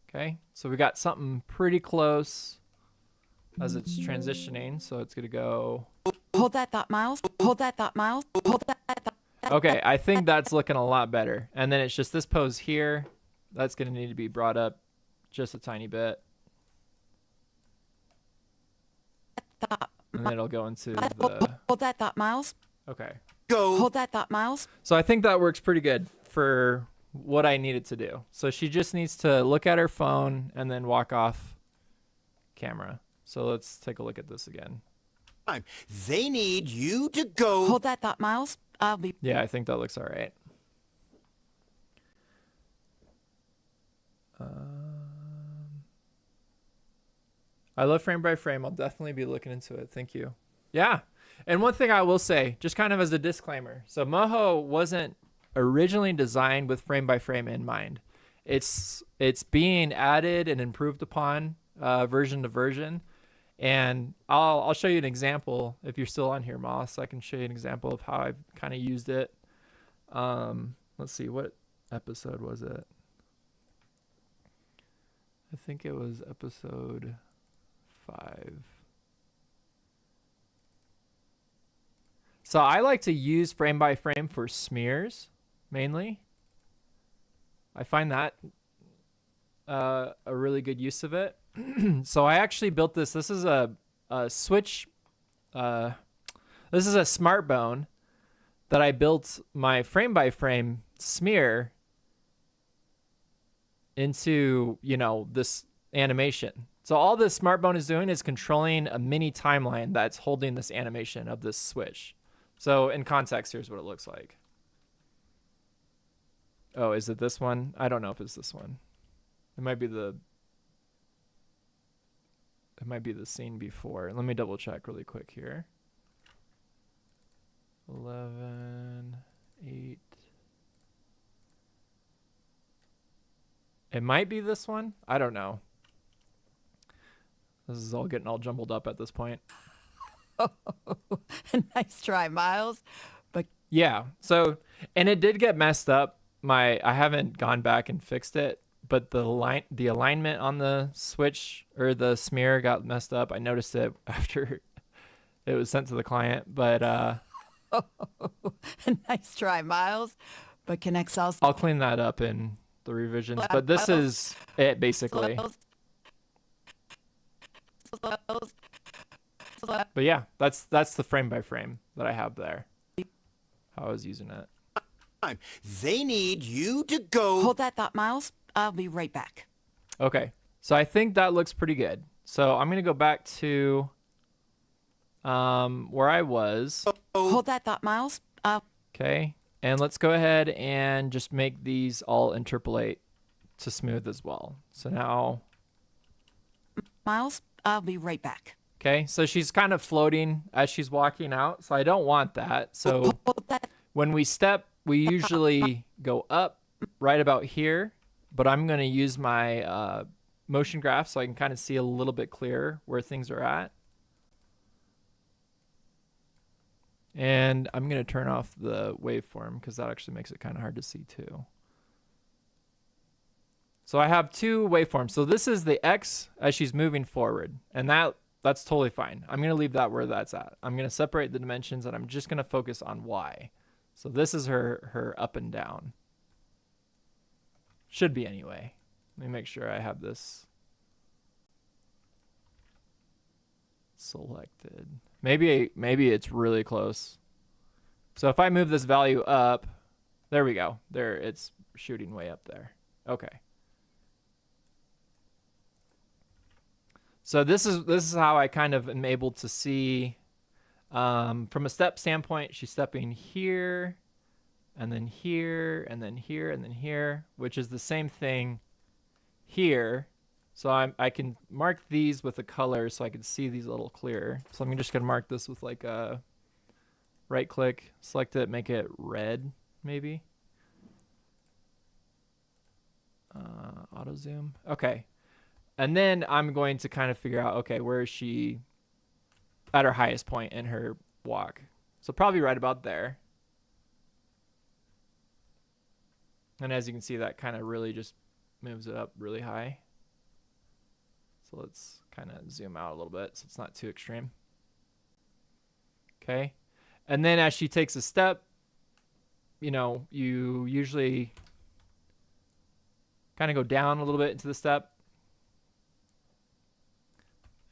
[SPEAKER 1] Okay, so we got something pretty close as it's transitioning. So it's going to go.
[SPEAKER 3] Hold that thought, Miles. Hold that thought, Miles. Hold that thought.
[SPEAKER 1] Okay, I think that's looking a lot better. And then it's just this pose here. That's going to need to be brought up just a tiny bit.
[SPEAKER 3] thought.
[SPEAKER 1] and then it'll go into
[SPEAKER 3] Hold,
[SPEAKER 1] the.
[SPEAKER 3] hold that thought, Miles.
[SPEAKER 1] Okay.
[SPEAKER 2] Go.
[SPEAKER 3] Hold that thought, Miles.
[SPEAKER 1] So I think that works pretty good for what I need it to do. So she just needs to look at her phone and then walk off camera. So let's take a look at this again.
[SPEAKER 2] They need you to go.
[SPEAKER 3] Hold that thought, Miles. I'll be.
[SPEAKER 1] Yeah, I think that looks all right. I love frame by frame. I'll definitely be looking into it. Thank you. Yeah. And one thing I will say, just kind of as a disclaimer. So Moho wasn't originally designed with frame by frame in mind. It's being added and improved upon version to version. And I'll show you an example if you're still on here, Moss. I can show you an example of how I've kind of used it. Let's see, what episode was it? I think it was episode 5. So I like to use frame by frame for smears mainly. I find that a really good use of it. So I actually built this. This is a switch. This is a smart bone that I built my frame by frame smear into, this animation. So all this smart bone is doing is controlling a mini timeline that's holding this animation of this switch. So in context, here's what it looks like. Oh, is it this one? I don't know if it's this one. It might be the scene before. Let me double check really quick here. 11, 8. It might be this one. I don't know. This is all getting all jumbled up at this point.
[SPEAKER 3] Nice try, Miles. But
[SPEAKER 1] Yeah. So, and it did get messed up. I haven't gone back and fixed it, but the alignment on the switch or the smear got messed up. I noticed it after it was sent to the client, but
[SPEAKER 3] nice try, Miles. But can Excel?
[SPEAKER 1] I'll clean that up in the revisions. But this is it basically. But yeah, that's the frame by frame that I have there. How I was using it.
[SPEAKER 2] They need you to go.
[SPEAKER 3] Hold that thought, Miles. I'll be right back.
[SPEAKER 1] Okay, so I think that looks pretty good. So I'm gonna go back to where I was.
[SPEAKER 3] Hold that thought, Miles.
[SPEAKER 1] Okay, and let's go ahead and just make these all interpolate to smooth as well. So now,
[SPEAKER 3] Miles, I'll be right back.
[SPEAKER 1] okay, so she's kind of floating as she's walking out. So I don't want that. So
[SPEAKER 3] Hold that.
[SPEAKER 1] when we step, we usually go up right about here, but I'm going to use my motion graph so I can kind of see a little bit clearer where things are at. And I'm going to turn off the waveform because that actually makes it kind of hard to see too. So I have two waveforms. So this is the X as she's moving forward, and that's totally fine. I'm going to leave that where that's at. I'm going to separate the dimensions, and I'm just going to focus on Y. So this is her up and down. Should be anyway. Let me make sure I have this selected. Maybe it's really close. So if I move this value up, there we go. There, it's shooting way up there. Okay. So this is how I kind of am able to see from a step standpoint. She's stepping here, and then here, and then here, and then here, which is the same thing here. So I can mark these with a color so I can see these a little clearer. So I'm just gonna mark this with like a right click, select it, make it red maybe. Auto zoom. Okay. And then I'm going to kind of figure out, okay, where is she at her highest point in her walk? So probably right about there. And as you can see, that kind of really just moves it up really high. So let's kind of zoom out a little bit so it's not too extreme. Okay. And then as she takes a step, you usually kind of go down a little bit into the step.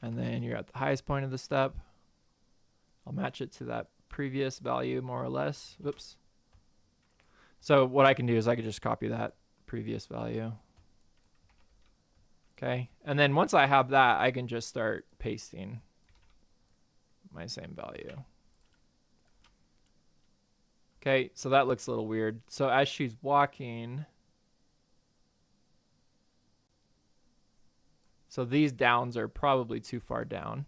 [SPEAKER 1] and then you're at the highest point of the step. I'll match it to that previous value more or less. Whoops. So what I can do is I can just copy that previous value. Okay, and then once I have that, I can just start pasting my same value. Okay, so that looks a little weird. So as she's walking, so these downs are probably too far down.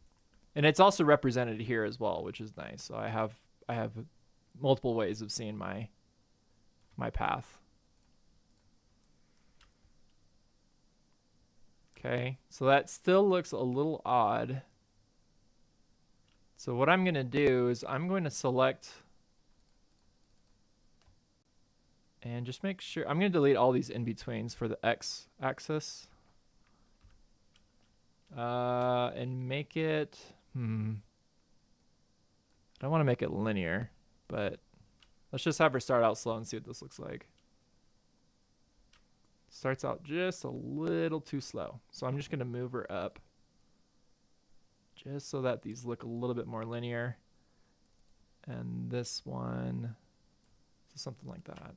[SPEAKER 1] And it's also represented here as well, which is nice. So I have multiple ways of seeing my path. Okay, so that still looks a little odd. So what I'm going to do is I'm going to select and just make sure, I'm going to delete all these in-betweens for the X axis. And make it, I don't want to make it linear, but let's just have her start out slow and see what this looks like. Starts out just a little too slow. So I'm just going to move her up just so that these look a little bit more linear. And this one, so something like that.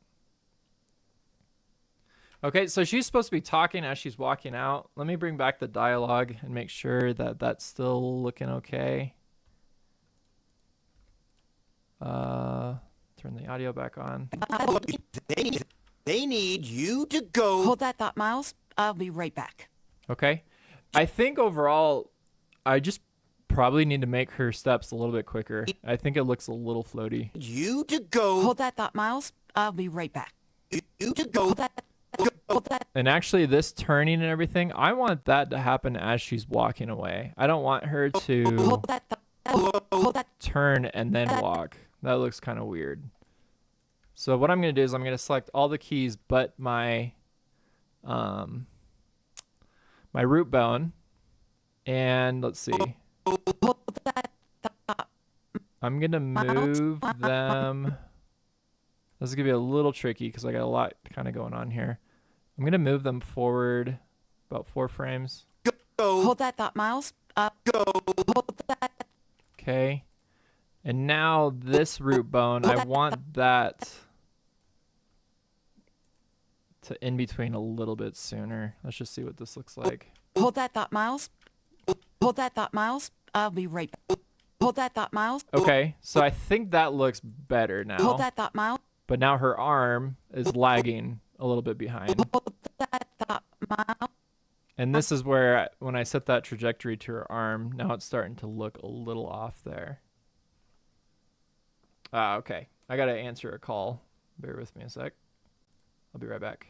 [SPEAKER 1] Okay, so she's supposed to be talking as she's walking out. Let me bring back the dialogue and make sure that that's still looking okay. Turn the audio back on.
[SPEAKER 2] They need you to go.
[SPEAKER 3] Hold that thought, Miles. I'll be right back.
[SPEAKER 1] Okay. I think overall, I just probably need to make her steps a little bit quicker. I think it looks a little floaty.
[SPEAKER 2] You to go.
[SPEAKER 3] Hold that thought, Miles. I'll be right back.
[SPEAKER 2] You to go.
[SPEAKER 3] Hold that.
[SPEAKER 1] And actually, this turning and everything, I want that to happen as she's walking away. I don't want her to
[SPEAKER 3] Hold that. Hold that.
[SPEAKER 1] turn and then walk. That looks kind of weird. So what I'm going to do is I'm going to select all the keys but my my root bone. And let's see.
[SPEAKER 3] Hold that.
[SPEAKER 1] I'm going to move them. This is going to be a little tricky because I got a lot kind of going on here. I'm going to move them forward about 4 frames.
[SPEAKER 2] Go.
[SPEAKER 3] Hold that thought, Miles.
[SPEAKER 2] Go.
[SPEAKER 3] Hold that.
[SPEAKER 1] Okay. And now this root bone, I want that to in between a little bit sooner. Let's just see what this looks like.
[SPEAKER 3] Hold that thought, Miles. Hold that thought, Miles. I'll be right back. Hold that thought, Miles.
[SPEAKER 1] Okay, so I think that looks better now.
[SPEAKER 3] Hold that thought, Miles.
[SPEAKER 1] But now her arm is lagging a little bit behind.
[SPEAKER 3] Hold that thought, Miles.
[SPEAKER 1] And this is where, when I set that trajectory to her arm, now it's starting to look a little off there. Okay. I got to answer a call. Bear with me a sec. I'll be right back.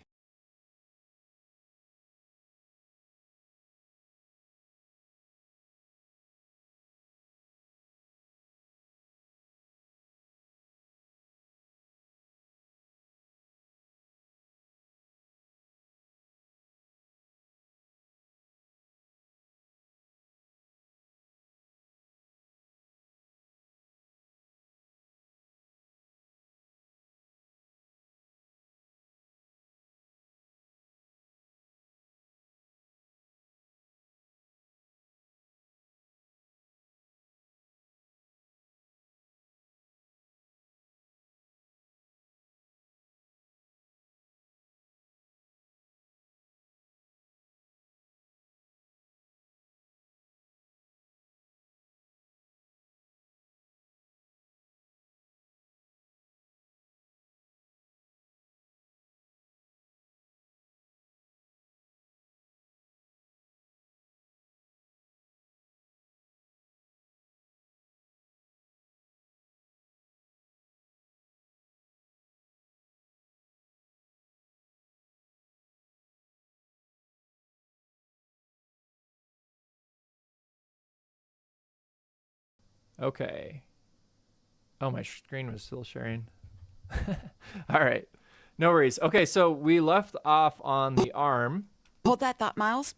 [SPEAKER 1] Okay. Oh, my screen was still sharing. All right. No worries. Okay, so we left off on the arm.
[SPEAKER 3] Hold that thought, Miles.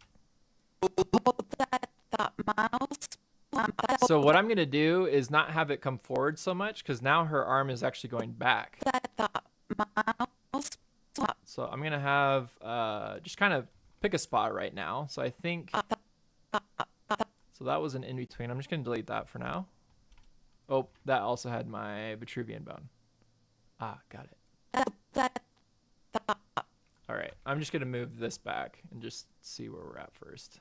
[SPEAKER 3] Hold that thought, Miles.
[SPEAKER 1] So what I'm going to do is not have it come forward so much because now her arm is actually going back.
[SPEAKER 3] That thought, Miles.
[SPEAKER 1] So I'm going to have just kind of pick a spot right now. So I think, so So that was an in-between. I'm just going to delete that for now. Oh, that also had my Vitruvian bone. Ah, got it. All right, I'm just going to move this back and just see where we're at first.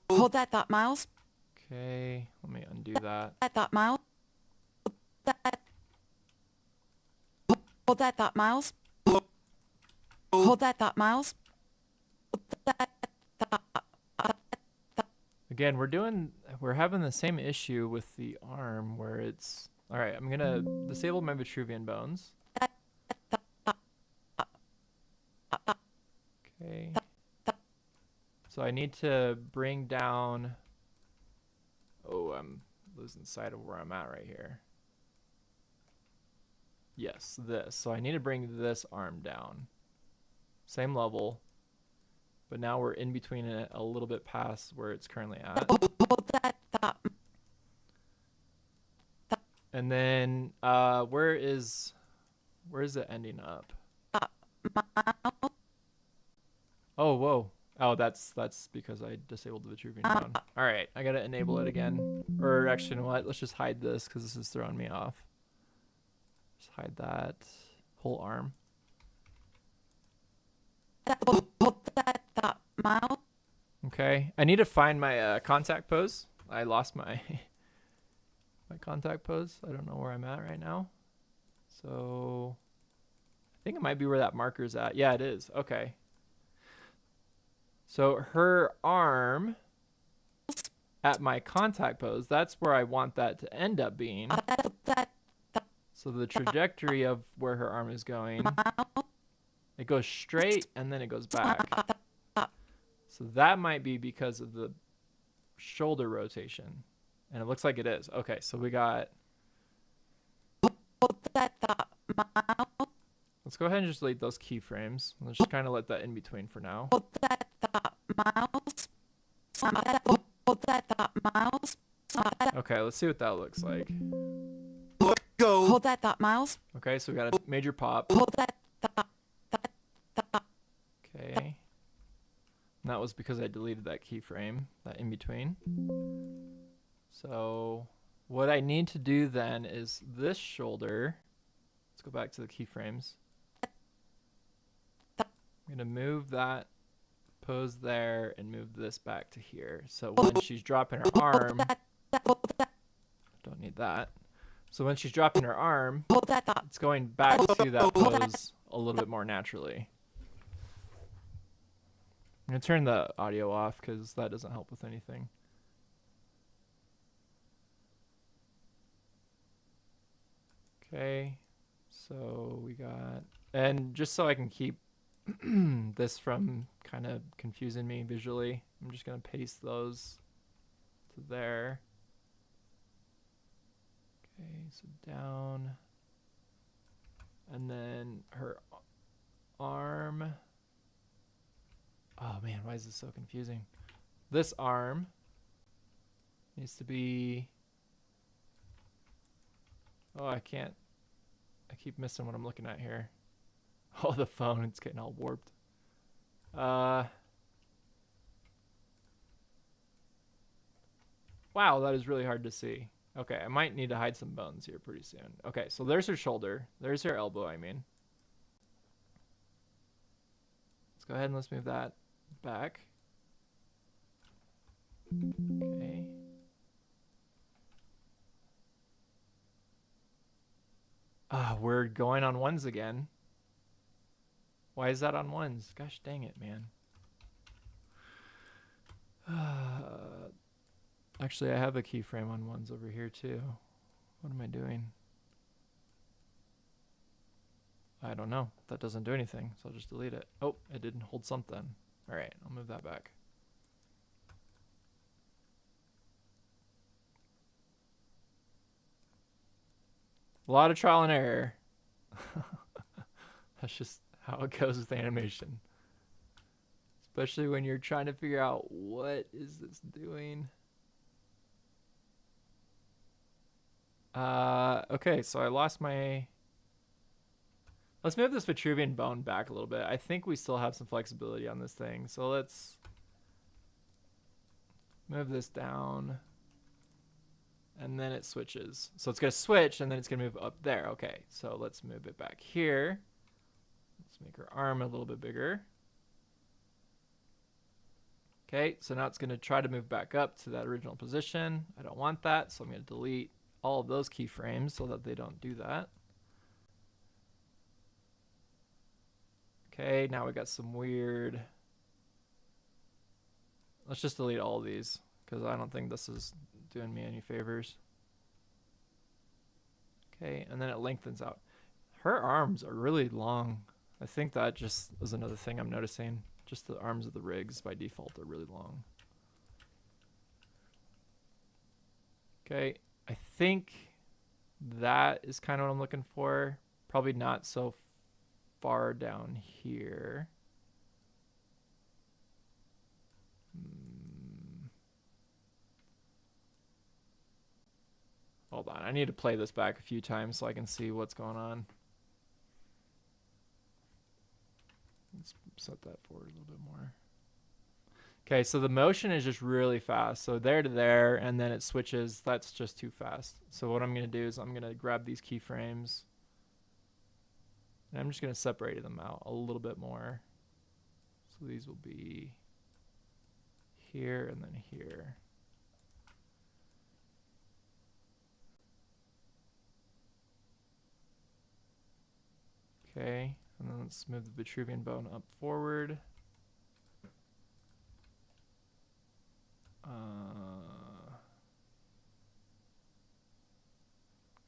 [SPEAKER 3] Hold that thought, Miles.
[SPEAKER 1] Okay, let me undo that.
[SPEAKER 3] That thought, Miles. Hold that thought, Miles. Hold that thought, Miles.
[SPEAKER 1] Again, we're having the same issue with the arm where it's, all right, I'm going to disable my Vitruvian bones. Okay. So I need to bring down, oh, I'm losing sight of where I'm at right here. Yes, this. So I need to bring this arm down. Same level, but now we're in between it a little bit past where it's currently at. And then where is it ending up? Oh, whoa. Oh, that's because I disabled the Vitruvian bone. All right, I gotta enable it again. Or actually, you know what? Let's just hide this because this is throwing me off. Just hide that whole arm. Okay, I need to find my contact pose. I lost my my contact pose. I don't know where I'm at right now. So I think it might be where that marker is at. Yeah, it is. Okay. So her arm at my contact pose, that's where I want that to end up being. So the trajectory of where her arm is going, it goes straight and then it goes back. So that might be because of the shoulder rotation. And it looks like it is. Okay, so we got... Let's go ahead and just delete those keyframes. Let's just kind of let that in between for now. Okay, let's see what that looks like.
[SPEAKER 2] Go.
[SPEAKER 3] Hold that thought, Miles.
[SPEAKER 1] Okay, so we got a major pop.
[SPEAKER 3] Hold that thought.
[SPEAKER 1] Okay. And that was because I deleted that keyframe, that in between. So what I need to do then is this shoulder. Let's go back to the keyframes. I'm going to move that pose there and move this back to here. So when she's dropping her arm, don't need that. So when she's dropping her arm, it's going back to that pose a little bit more naturally. I'm going to turn the audio off because that doesn't help with anything. Okay, so we got, and just so I can keep this from kind of confusing me visually, I'm just going to paste those to there. Okay, so down, and then her arm. Oh man, why is this so confusing? This arm needs to be, oh, I can't, I keep missing what I'm looking at here. Oh, the phone, it's getting all warped. Wow, that is really hard to see. Okay, I might need to hide some bones here pretty soon. Okay, so there's her shoulder. There's her elbow, I mean. Let's go ahead and let's move that back. Okay. We're going on ones again. Why is that on ones? Gosh dang it, man. Actually, I have a keyframe on ones over here too. What am I doing? I don't know. That doesn't do anything, so I'll just delete it. Oh, it didn't hold something. All right, I'll move that back. A lot of trial and error. That's just how it goes with animation. Especially when you're trying to figure out what is this doing. Okay, so I lost my... Let's move this Vitruvian bone back a little bit. I think we still have some flexibility on this thing. So let's move this down, and then it switches. So it's going to switch, and then it's going to move up there. Okay, so let's move it back here. Let's make her arm a little bit bigger. Okay, so now it's going to try to move back up to that original position. I don't want that, so I'm going to delete all of those keyframes so that they don't do that. Okay, now we got some weird... Let's just delete all of these, because I don't think this is doing me any favors. Okay, and then it lengthens out. Her arms are really long. I think that just is another thing I'm noticing. Just the arms of the rigs by default are really long. Okay, I think that is kind of what I'm looking for. Probably not so far down here. Hold on, I need to play this back a few times so I can see what's going on. Let's set that forward a little bit more. Okay, so the motion is just really fast. So there to there, and then it switches. That's just too fast. So what I'm going to do is I'm going to grab these keyframes, and I'm just going to separate them out a little bit more. So these will be here and then here. Okay, and then let's move the Vitruvian bone up forward.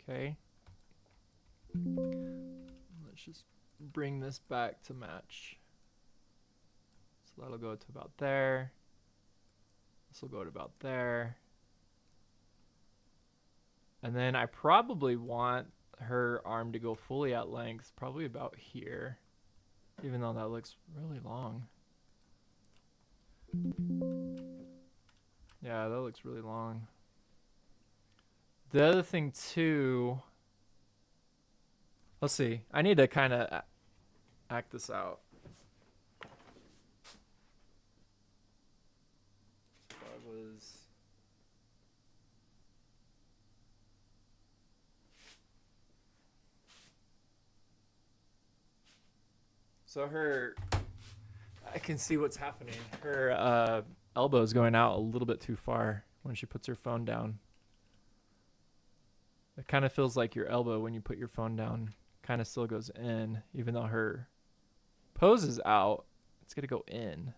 [SPEAKER 1] Okay. Let's just bring this back to match. So that'll go to about there. This will go to about there. And then I probably want her arm to go fully at length, probably about here, even though that looks really long. Yeah, that looks really long. The other thing too, let's see, I need to kind of act this out. So I can see what's happening. Her elbow is going out a little bit too far when she puts her phone down. It kind of feels like your elbow when you put your phone down kind of still goes in, even though her pose is out. It's going to go in.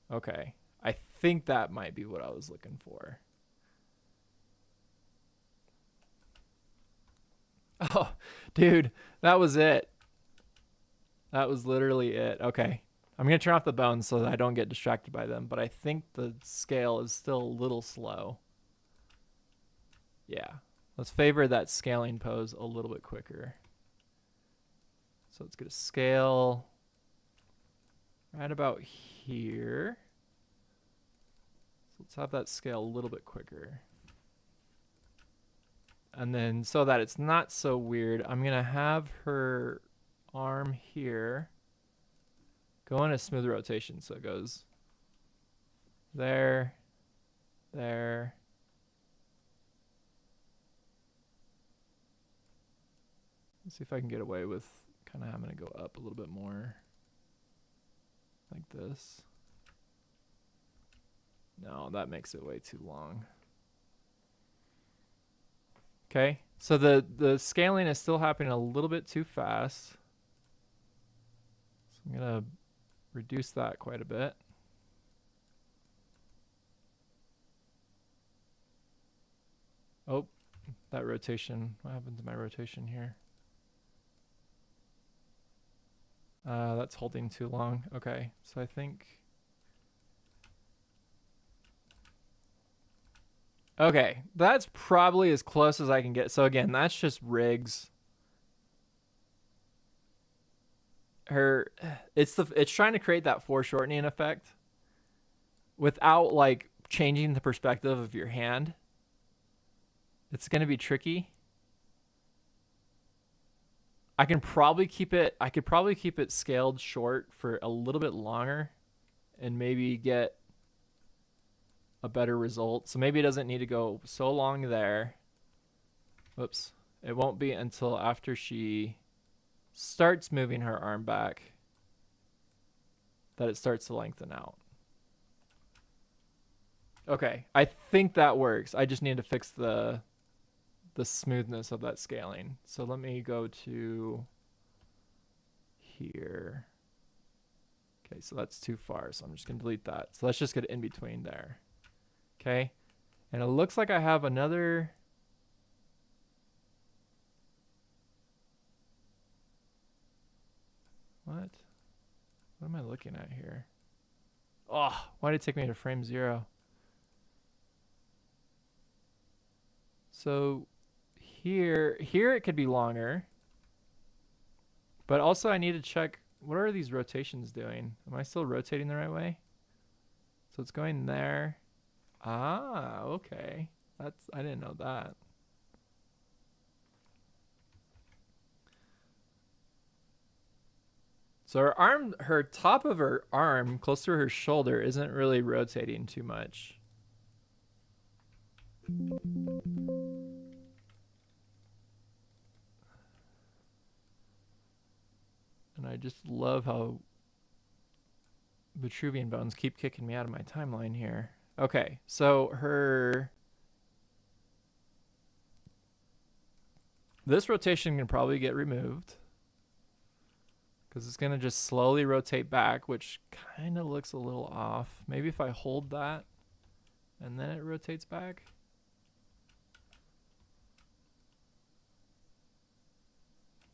[SPEAKER 1] Okay. I think that might be what I was looking for. Oh, dude, that was it. That was literally it. Okay. I'm going to turn off the bones so that I don't get distracted by them, but I think the scale is still a little slow. Yeah. Let's favor that scaling pose a little bit quicker. So it's going to scale right about here. So let's have that scale a little bit quicker. And then so that it's not so weird, I'm going to have her arm here go in a smooth rotation. So it goes there, there. Let's see if I can get away with kind of having to go up a little bit more like this. No, that makes it way too long. Okay, so the scaling is still happening a little bit too fast. So I'm going to reduce that quite a bit. Oh, that rotation. What happened to my rotation here? That's holding too long. Okay, so I think... Okay, that's probably as close as I can get. So again, that's just rigs. It's trying to create that foreshortening effect without like changing the perspective of your hand. It's going to be tricky. I could probably keep it scaled short for a little bit longer and maybe get a better result. So maybe it doesn't need to go so long there. Whoops. It won't be until after she starts moving her arm back that it starts to lengthen out. Okay, I think that works. I just need to fix the smoothness of that scaling. So let me go to here. Okay, so that's too far, so I'm just gonna delete that. So let's just get in between there. Okay, and it looks like I have another. What am I looking at here? Oh, why did it take me to frame 0? So here it could be longer, but also I need to check, what are these rotations doing? Am I still rotating the right way? So it's going there. Ah, okay. I didn't know that. So her top of her arm, close to her shoulder, isn't really rotating too much. And I just love how Vitruvian bones keep kicking me out of my timeline here. Okay, so this rotation can probably get removed because it's going to just slowly rotate back, which kind of looks a little off. Maybe if I hold that and then it rotates back.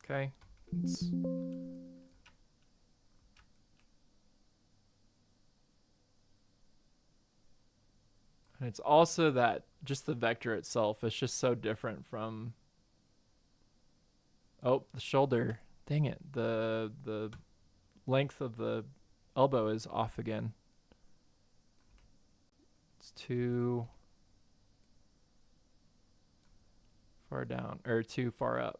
[SPEAKER 1] Okay. And it's also that just the vector itself is just so different from, oh, the shoulder. Dang it. The length of the elbow is off again. It's too far down, or too far up.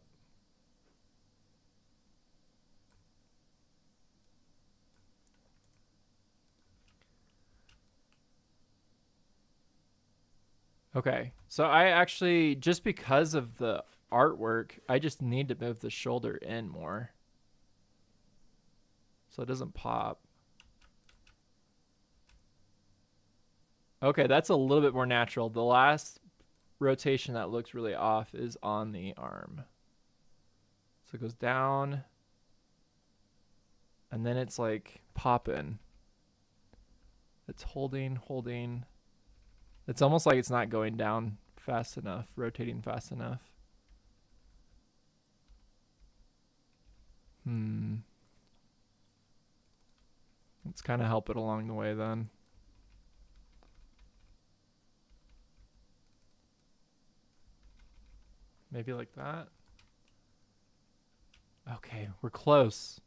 [SPEAKER 1] Okay, so I actually, just because of the artwork, I just need to move the shoulder in more so it doesn't pop. Okay, that's a little bit more natural. The last rotation that looks really off is on the arm. So it goes down, and then it's like popping. It's holding. It's almost like it's not going down fast enough, rotating fast enough. Let's kind of help it along the way then. Maybe like that. Okay, we're close.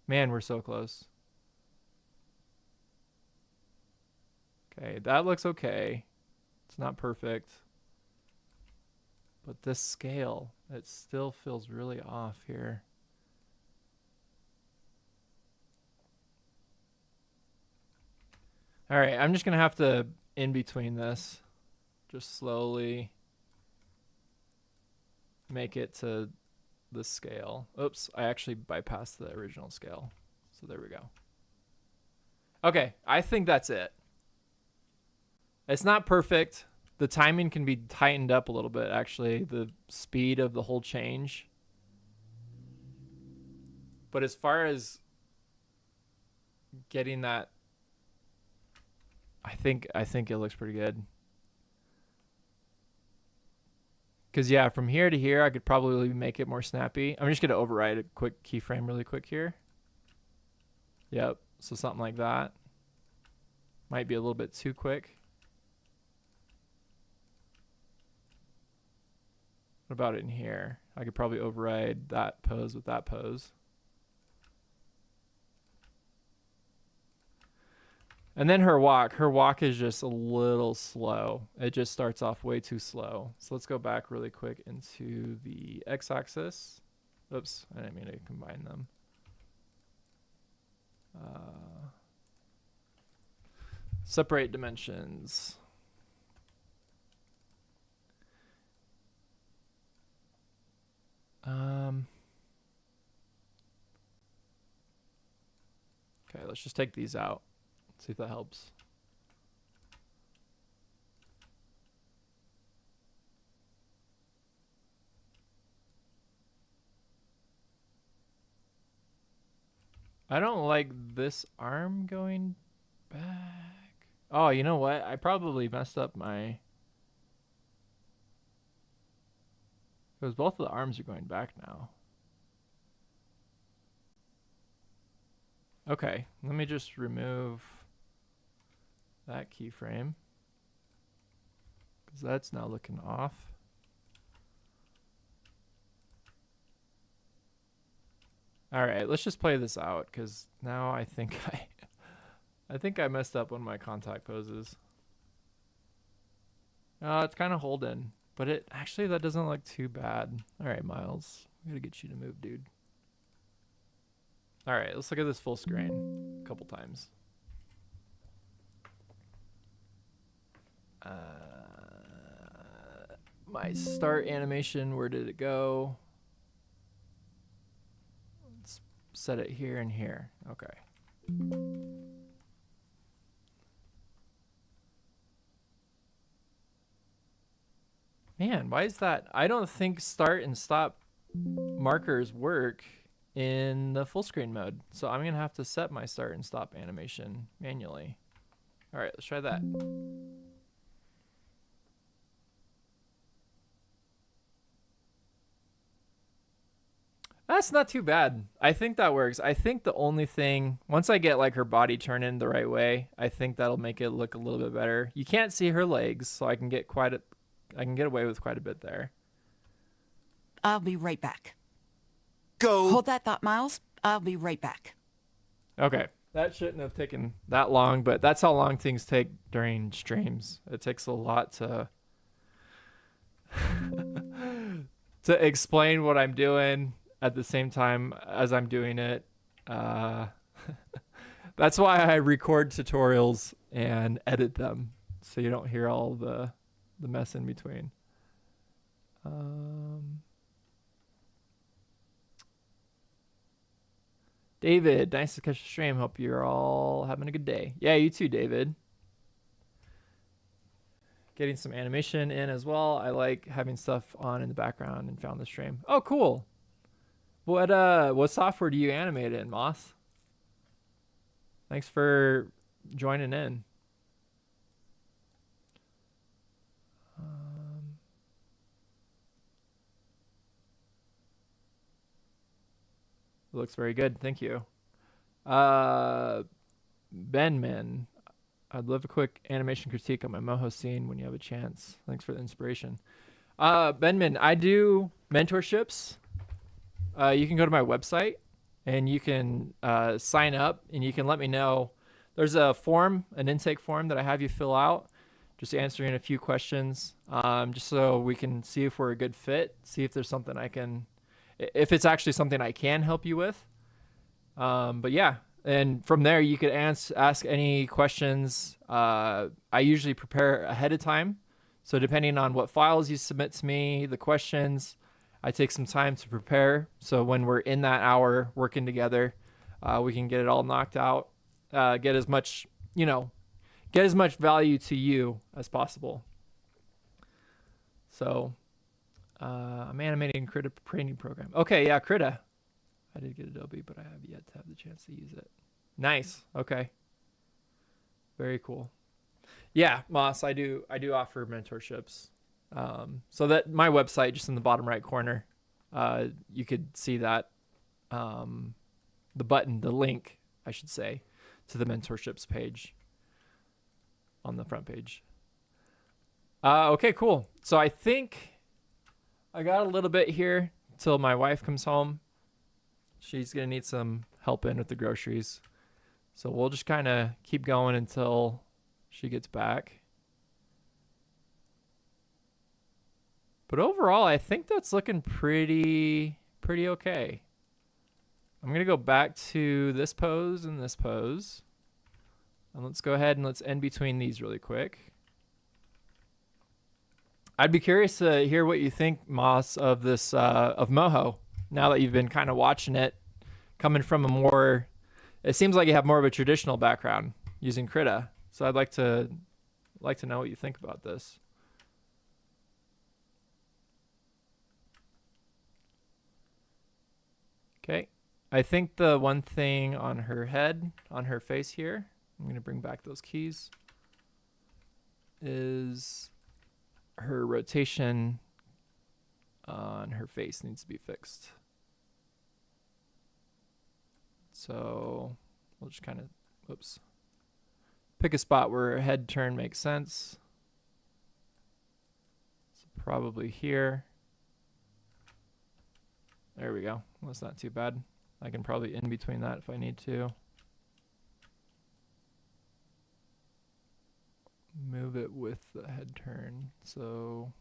[SPEAKER 1] Man, we're so close. Okay, that looks okay. It's not perfect. But this scale, it still feels really off here. All right, I'm just going to have to in between this, just slowly make it to the scale. Oops, I actually bypassed the original scale. So there we go. Okay, I think that's it. It's not perfect. The timing can be tightened up a little bit, actually, the speed of the whole change. But as far as getting that, I think it looks pretty good. Because, yeah, from here to here, I could probably make it more snappy. I'm just going to override a quick keyframe really quick here. Yep, so something like that. Might be a little bit too quick. What about in here? I could probably override that pose with that pose. And then her walk is just a little slow. It just starts off way too slow. So let's go back really quick into the x-axis. Oops, I didn't mean to combine them. Separate dimensions. Okay, let's just take these out. See if that helps. I don't like this arm going back. Oh, you know what? I probably messed up my... Because both of the arms are going back now. Okay, let me just remove that keyframe. Because that's now looking off. All right, let's just play this out because now I think I think I messed up one of my contact poses. It's kind of holding, but it actually that doesn't look too bad. All right, Miles, we gotta get you to move, dude. All right, let's look at this full screen a couple times. My start animation, where did it go? Set it here and here. Okay. Man, why is that? I don't think start and stop markers work in the full screen mode. So I'm going to have to set my start and stop animation manually. All right, let's try that. That's not too bad. I think that works. I think the only thing, once I get like her body turned in the right way, I think that'll make it look a little bit better. You can't see her legs, so I can get away with quite a bit there.
[SPEAKER 3] I'll be right back.
[SPEAKER 2] Go.
[SPEAKER 3] Hold that thought, Miles. I'll be right back.
[SPEAKER 1] Okay. That shouldn't have taken that long, but that's how long things take during streams. It takes a lot to to explain what I'm doing at the same time as I'm doing it. That's why I record tutorials and edit them, so you don't hear all the mess in between. David, nice to catch the stream. Hope you're all having a good day. Yeah, you too, David. Getting some animation in as well. I like having stuff on in the background and found the stream. Oh, cool. What software do you animate in, Moss? Thanks for joining in. It looks very good. Thank you. Benman, I'd love a quick animation critique on my Moho scene when you have a chance. Thanks for the inspiration. Benman, I do mentorships. You can go to my website and you can sign up and you can let me know. There's a form, an intake form that I have you fill out, just answering a few questions, just so we can see if we're a good fit, see if there's something if it's actually something I can help you with. But yeah, and from there you could ask any questions. I usually prepare ahead of time. So depending on what files you submit to me, the questions, I take some time to prepare. So when we're in that hour working together, we can get it all knocked out, get as much value to you as possible. So I'm animating Krita training program. Okay, yeah, Krita. I did get Adobe, but I have yet to have the chance to use it. Nice. Okay. Very cool. Yeah, Moss, I do offer mentorships. So that my website, just in the bottom right corner, you could see that the button, the link, I should say, to the mentorships page on the front page. Okay, cool. So I think I got a little bit here till my wife comes home. She's gonna need some help in with the groceries. So we'll just kind of keep going until she gets back. But overall, I think that's looking pretty okay. I'm going to go back to this pose and this pose. And let's go ahead and let's end between these really quick. I'd be curious to hear what you think, Moss, of this of Moho. Now that you've been kind of watching it, coming from a more, it seems like you have more of a traditional background using Krita. So I'd like to know what you think about this. Okay, I think the one thing on her head, on her face here, I'm gonna bring back those keys, is her rotation on her face needs to be fixed. So we'll just kind of, whoops, pick a spot where her head turn makes sense. So probably here. There we go. That's not too bad. I can probably in between that if I need to. Move it with the head turn. So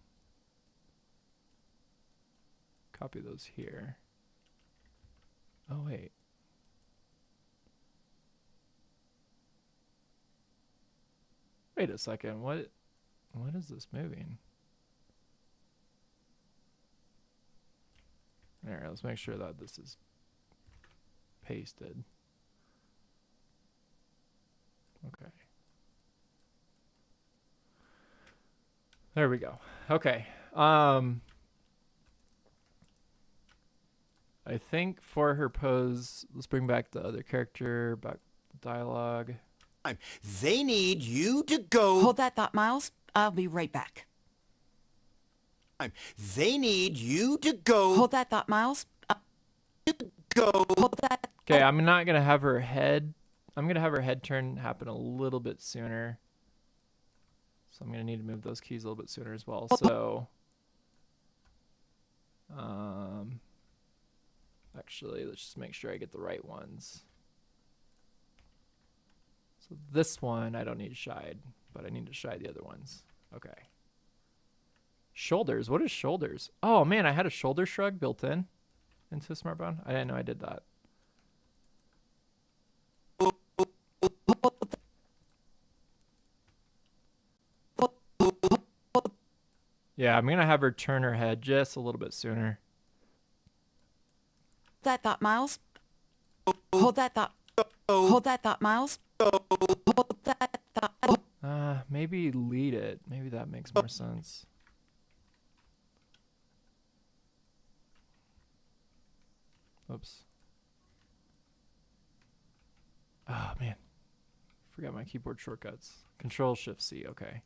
[SPEAKER 1] copy those here. Oh, wait. Wait a second. What is this moving? All right, let's make sure that this is pasted. Okay. There we go. Okay. I think for her pose, let's bring back the other character, back the dialogue.
[SPEAKER 2] They need you to go.
[SPEAKER 3] Hold that thought, Miles. I'll be right back.
[SPEAKER 2] They need you to go.
[SPEAKER 3] Hold that thought, Miles.
[SPEAKER 2] Go.
[SPEAKER 3] Hold that.
[SPEAKER 1] Okay, I'm not gonna have her head. I'm gonna have her head turn happen a little bit sooner. So I'm gonna need to move those keys a little bit sooner as well. So, actually, let's just make sure I get the right ones. So this one I don't need shied, but I need to shide the other ones. Okay. Shoulders. What is shoulders? Oh man, I had a shoulder shrug built in into Smartbound. I didn't know I did that. Yeah, I'm gonna have her turn her head just a little bit sooner.
[SPEAKER 3] That thought, Miles. Hold that thought. Hold that thought, Miles. Hold that thought.
[SPEAKER 1] Maybe lead it. Maybe that makes more sense. Oops. Oh man, forgot my keyboard shortcuts. Control Shift C. Okay.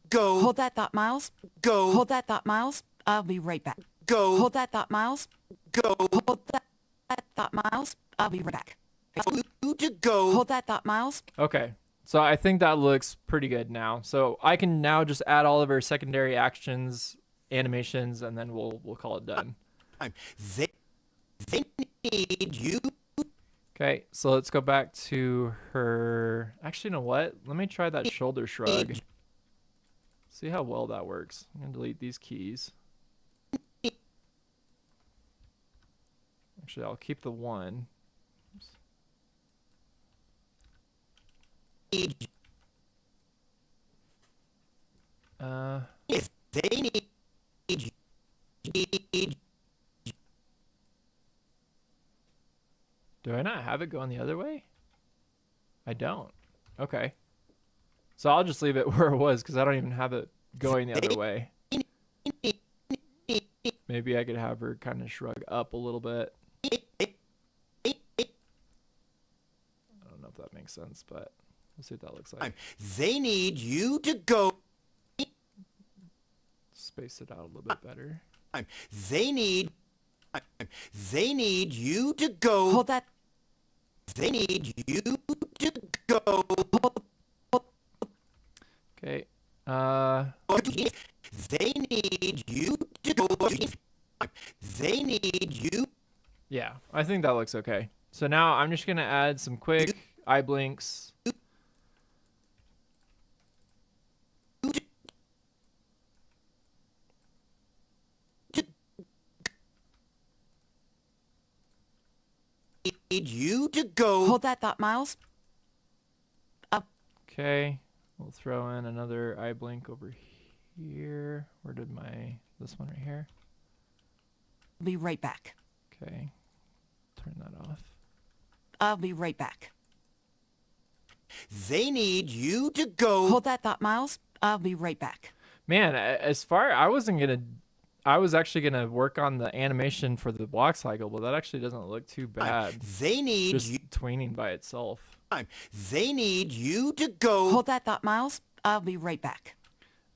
[SPEAKER 2] Go.
[SPEAKER 3] Hold that thought, Miles.
[SPEAKER 2] Go.
[SPEAKER 3] Hold that thought, Miles. I'll be right back.
[SPEAKER 2] Go.
[SPEAKER 3] Hold that thought, Miles.
[SPEAKER 2] Go.
[SPEAKER 3] Hold that thought, Miles. I'll be right back.
[SPEAKER 2] You to go.
[SPEAKER 3] Hold that thought, Miles.
[SPEAKER 1] Okay. So I think that looks pretty good now. So I can now just add all of our secondary actions, animations, and then we'll call it done.
[SPEAKER 2] They need you.
[SPEAKER 1] Okay, so let's go back to her. Actually, you know what? Let me try that shoulder shrug. See how well that works. I'm gonna delete these keys. Actually, I'll keep the one. Oops.
[SPEAKER 2] If they need
[SPEAKER 1] Do I not have it going the other way? I don't. Okay. So I'll just leave it where it was because I don't even have it going the other way. Maybe I could have her kind of shrug up a little bit. I don't know if that makes sense, but we'll see what that looks like.
[SPEAKER 2] They need you to go.
[SPEAKER 1] Space it out a little bit better.
[SPEAKER 2] They need you to go.
[SPEAKER 3] Hold that.
[SPEAKER 2] They need you to go.
[SPEAKER 1] Okay.
[SPEAKER 2] They need you to go. They need you.
[SPEAKER 1] Yeah, I think that looks okay. So now I'm just gonna add some quick eye blinks.
[SPEAKER 2] Need you to go.
[SPEAKER 3] Hold that thought, Miles.
[SPEAKER 1] Okay, we'll throw in another eye blink over here. Where did this one right here?
[SPEAKER 3] Be right back.
[SPEAKER 1] Okay, turn that off.
[SPEAKER 3] I'll be right back.
[SPEAKER 2] They need you to go.
[SPEAKER 3] Hold that thought, Miles. I'll be right back.
[SPEAKER 1] Man, I was actually gonna work on the animation for the walk cycle, but that actually doesn't look too bad.
[SPEAKER 2] They need
[SPEAKER 1] Just
[SPEAKER 2] you.
[SPEAKER 1] tweening by itself.
[SPEAKER 2] They need you to go.
[SPEAKER 3] Hold that thought, Miles. I'll be right back.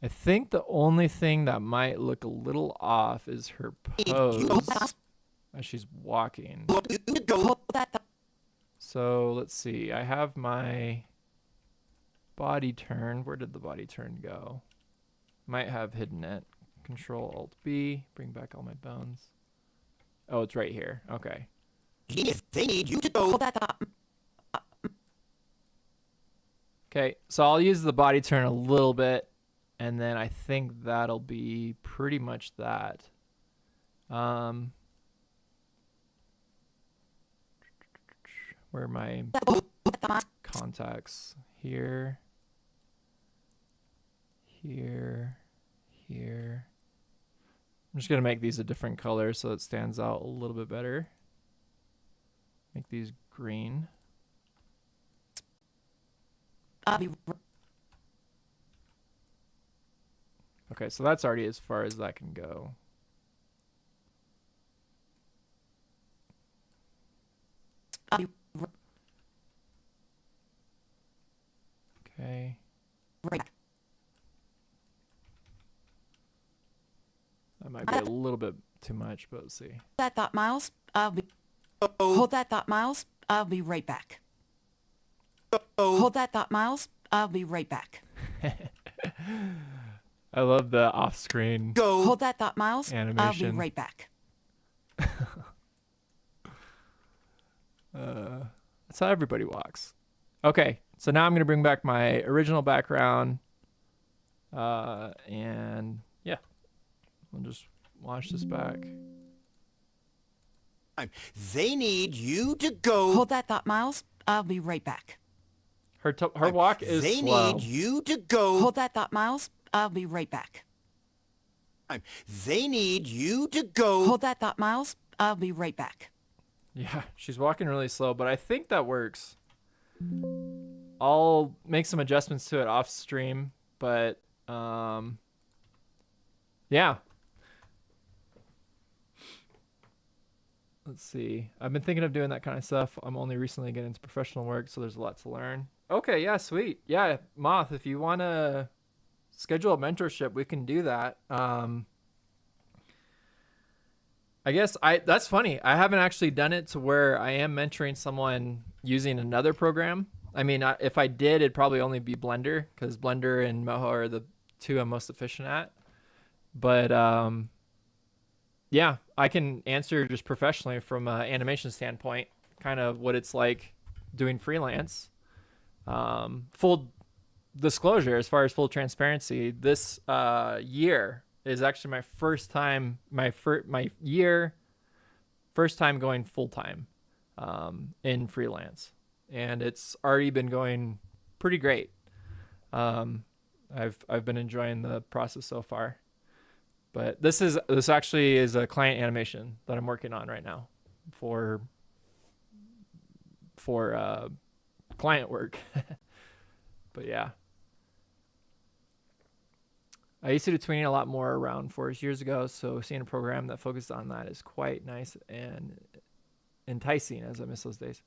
[SPEAKER 1] I think the only thing that might look a little off is her pose as she's walking.
[SPEAKER 2] You to go.
[SPEAKER 3] Hold that thought.
[SPEAKER 1] So let's see. I have my body turn. Where did the body turn go? Might have hidden it. Control Alt B. Bring back all my bones. Oh, it's right here. Okay.
[SPEAKER 2] They need you to go.
[SPEAKER 3] Hold that thought.
[SPEAKER 1] Okay. So I'll use the body turn a little bit, and then I think that'll be pretty much that. Where are my contacts? Here. Here. Here. I'm just going to make these a different color so it stands out a little bit better. Make these green.
[SPEAKER 3] I'll be
[SPEAKER 1] Okay, so that's already as far as that can go. Okay.
[SPEAKER 3] right back.
[SPEAKER 1] That might be a little bit too much, but let's see.
[SPEAKER 3] Hold that thought, Miles. I'll be. Hold that thought, Miles. I'll be right back. Hold that thought, Miles. I'll be right back.
[SPEAKER 1] I love the off-screen
[SPEAKER 2] Go.
[SPEAKER 3] Hold that thought, Miles. I'll be
[SPEAKER 1] animation.
[SPEAKER 3] right back.
[SPEAKER 1] That's how everybody walks. Okay, so now I'm going to bring back my original background. And yeah, we'll just wash this back.
[SPEAKER 2] They need you to go.
[SPEAKER 3] Hold that thought, Miles. I'll be right back.
[SPEAKER 1] Her walk is
[SPEAKER 2] They
[SPEAKER 1] slow.
[SPEAKER 2] need you to go.
[SPEAKER 3] Hold that thought, Miles. I'll be right back.
[SPEAKER 2] They need you to go.
[SPEAKER 3] Hold that thought, Miles. I'll be right back.
[SPEAKER 1] Yeah, she's walking really slow, but I think that works. I'll make some adjustments to it off stream, but yeah. Let's see. I've been thinking of doing that kind of stuff. I'm only recently getting into professional work, so there's a lot to learn. Okay, yeah, sweet. Yeah, Moth, if you want to schedule a mentorship, we can do that. I guess that's funny. I haven't actually done it to where I am mentoring someone using another program. I mean, if I did, it'd probably only be Blender, because Blender and Moho are the two I'm most efficient at. But yeah, I can answer just professionally from an animation standpoint, kind of what it's like doing freelance. Full disclosure, as far as full transparency, this year is actually my first time, first time going full time in freelance, and it's already been going pretty great. I've been enjoying the process so far. But this actually is a client animation that I'm working on right now for client work. But yeah, I used to do tweening a lot more around 4 years ago, so seeing a program that focused on that is quite nice and enticing, as I miss those days.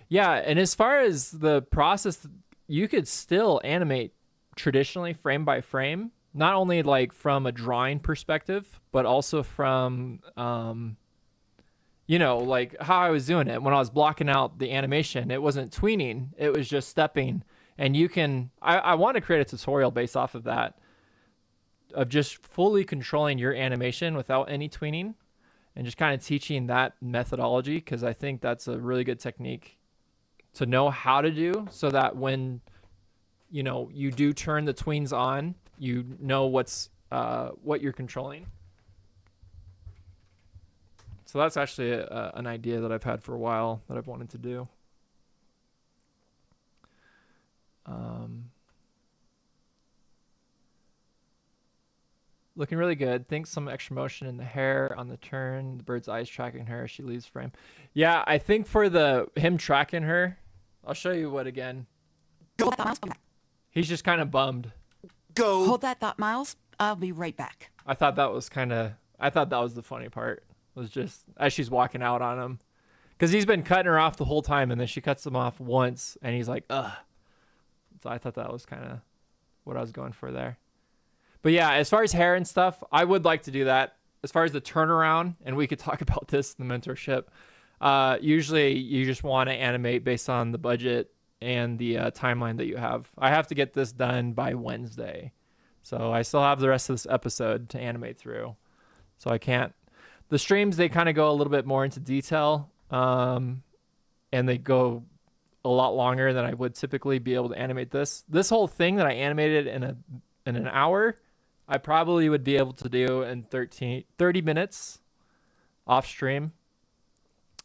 [SPEAKER 1] Yeah, and as far as the process, you could still animate traditionally frame by frame, not only like from a drawing perspective, but also from like how I was doing it when I was blocking out the animation. It wasn't tweening, it was just stepping. And you can I want to create a tutorial based off of that, of just fully controlling your animation without any tweening, and just kind of teaching that methodology, because I think that's a really good technique to know how to do, so that when you do turn the tweens on, you know what you're controlling. So that's actually an idea that I've had for a while that I've wanted to do. Looking really good. Think some extra motion in the hair on the turn. The bird's eyes tracking her as she leaves frame. Yeah, I think for the him tracking her, I'll show you what again.
[SPEAKER 3] Hold that thought, Miles.
[SPEAKER 1] He's just kind of bummed.
[SPEAKER 2] Go.
[SPEAKER 3] Hold that thought, Miles. I'll be right back.
[SPEAKER 1] I thought that was the funny part. Was just as she's walking out on him. Because he's been cutting her off the whole time, and then she cuts him off once, and he's like, ugh. So I thought that was kind of what I was going for there. But yeah, as far as hair and stuff, I would like to do that. As far as the turnaround, and we could talk about this in the mentorship, usually you just want to animate based on the budget and the timeline that you have. I have to get this done by Wednesday. So I still have the rest of this episode to animate through. So I can't. The streams, they kind of go a little bit more into detail, and they go a lot longer than I would typically be able to animate this. This whole thing that I animated in an hour, I probably would be able to do in 30 minutes off stream,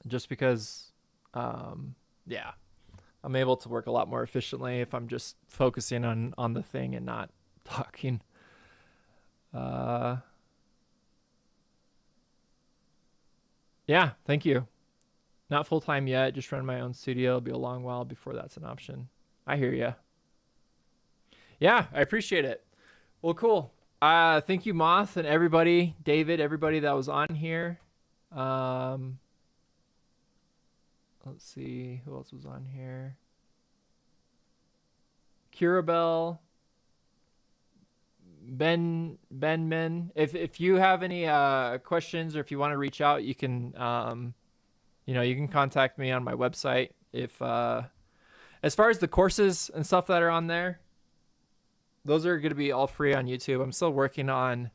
[SPEAKER 1] just because, yeah, I'm able to work a lot more efficiently if I'm just focusing on the thing and not talking. Yeah, thank you. Not full-time yet, just run my own studio. It'll be a long while before that's an option. I hear ya. Yeah, I appreciate it. Well, cool. Thank you, Moth, and everybody, David, everybody that was on here. Let's see, who else was on here? Curabell, Ben. If you have any questions or if you want to reach out, you can you can contact me on my website. If as far as the courses and stuff that are on there, those are going to be all free on YouTube. I'm still working on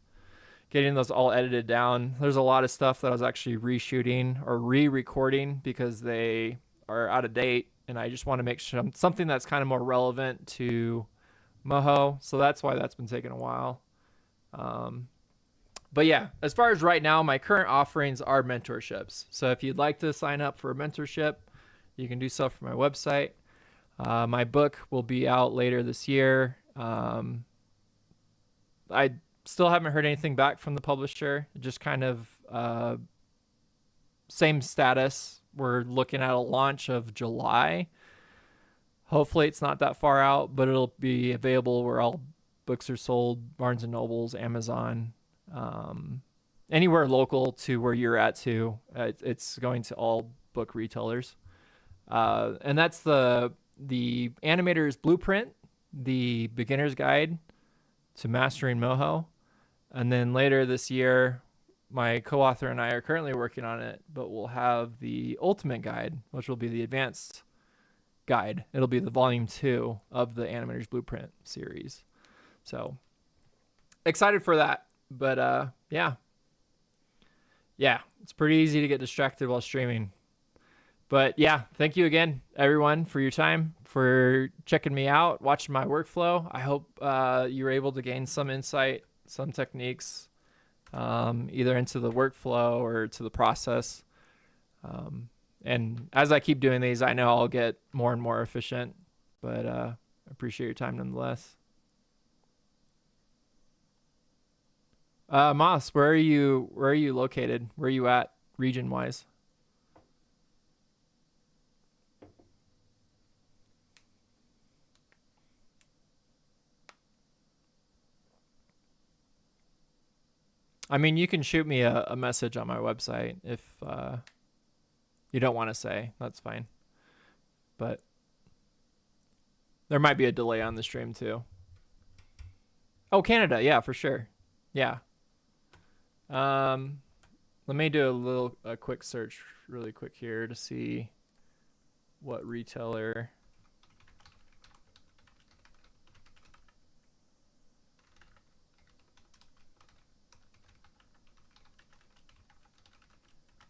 [SPEAKER 1] getting those all edited down. There's a lot of stuff that I was actually reshooting or re-recording because they are out of date, and I just want to make sure something that's kind of more relevant to Moho. So that's why that's been taking a while. But yeah, as far as right now, my current offerings are mentorships. So if you'd like to sign up for a mentorship, you can do so from my website. My book will be out later this year. I still haven't heard anything back from the publisher. Just kind of same status. We're looking at a launch of July. Hopefully it's not that far out, but it'll be available where all books are sold, Barnes & Nobles, Amazon, anywhere local to where you're at too. It's going to all book retailers. And that's the Animator's Blueprint, the Beginner's Guide to Mastering Moho. And then later this year, my co-author and I are currently working on it, but we'll have the Ultimate Guide, which will be the advanced guide. It'll be the volume 2 of the Animator's Blueprint series. So excited for that. But yeah, it's pretty easy to get distracted while streaming. But yeah, thank you again, everyone, for your time, for checking me out, watching my workflow. I hope you were able to gain some insight, some techniques, either into the workflow or to the process. And as I keep doing these, I know I'll get more and more efficient, but I appreciate your time nonetheless. Moss, where are you located? Where are you at region-wise? I mean, you can shoot me a message on my website if you don't want to say. That's fine. But there might be a delay on the stream too. Oh, Canada. Yeah, for sure. Yeah. Let me do a quick search really quick here to see what retailer.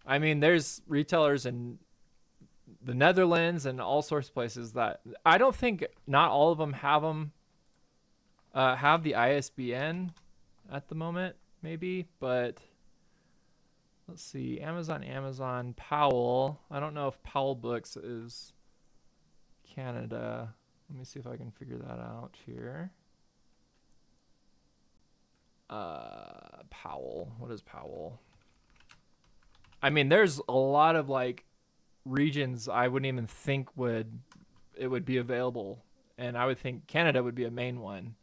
[SPEAKER 1] I mean, there's retailers in the Netherlands and all sorts of places that I don't think not all of them have the ISBN at the moment, maybe, but let's see. Amazon, Powell. I don't know if Powell Books is Canada. Let me see if I can figure that out here. Powell. What is Powell? I mean, there's a lot of like regions I wouldn't even think it would be available, and I would think Canada would be a main one.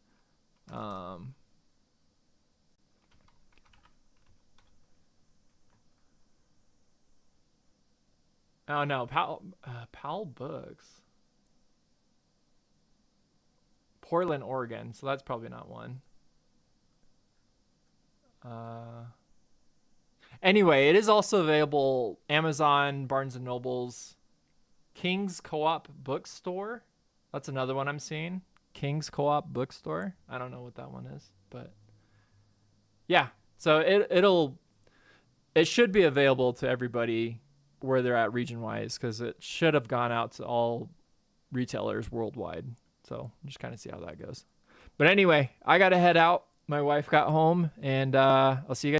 [SPEAKER 1] Oh no, Powell Books. Portland, Oregon. So that's probably not one. Anyway, it is also available Amazon, Barnes and Nobles, King's Co-op Bookstore. That's another one I'm seeing. King's Co-op Bookstore. I don't know what that one is, but yeah. So it should be available to everybody where they're at region wise, because it should have gone out to all retailers worldwide. So just kind of see how that goes. But anyway, I got to head out. My wife got home, and I'll see you guys.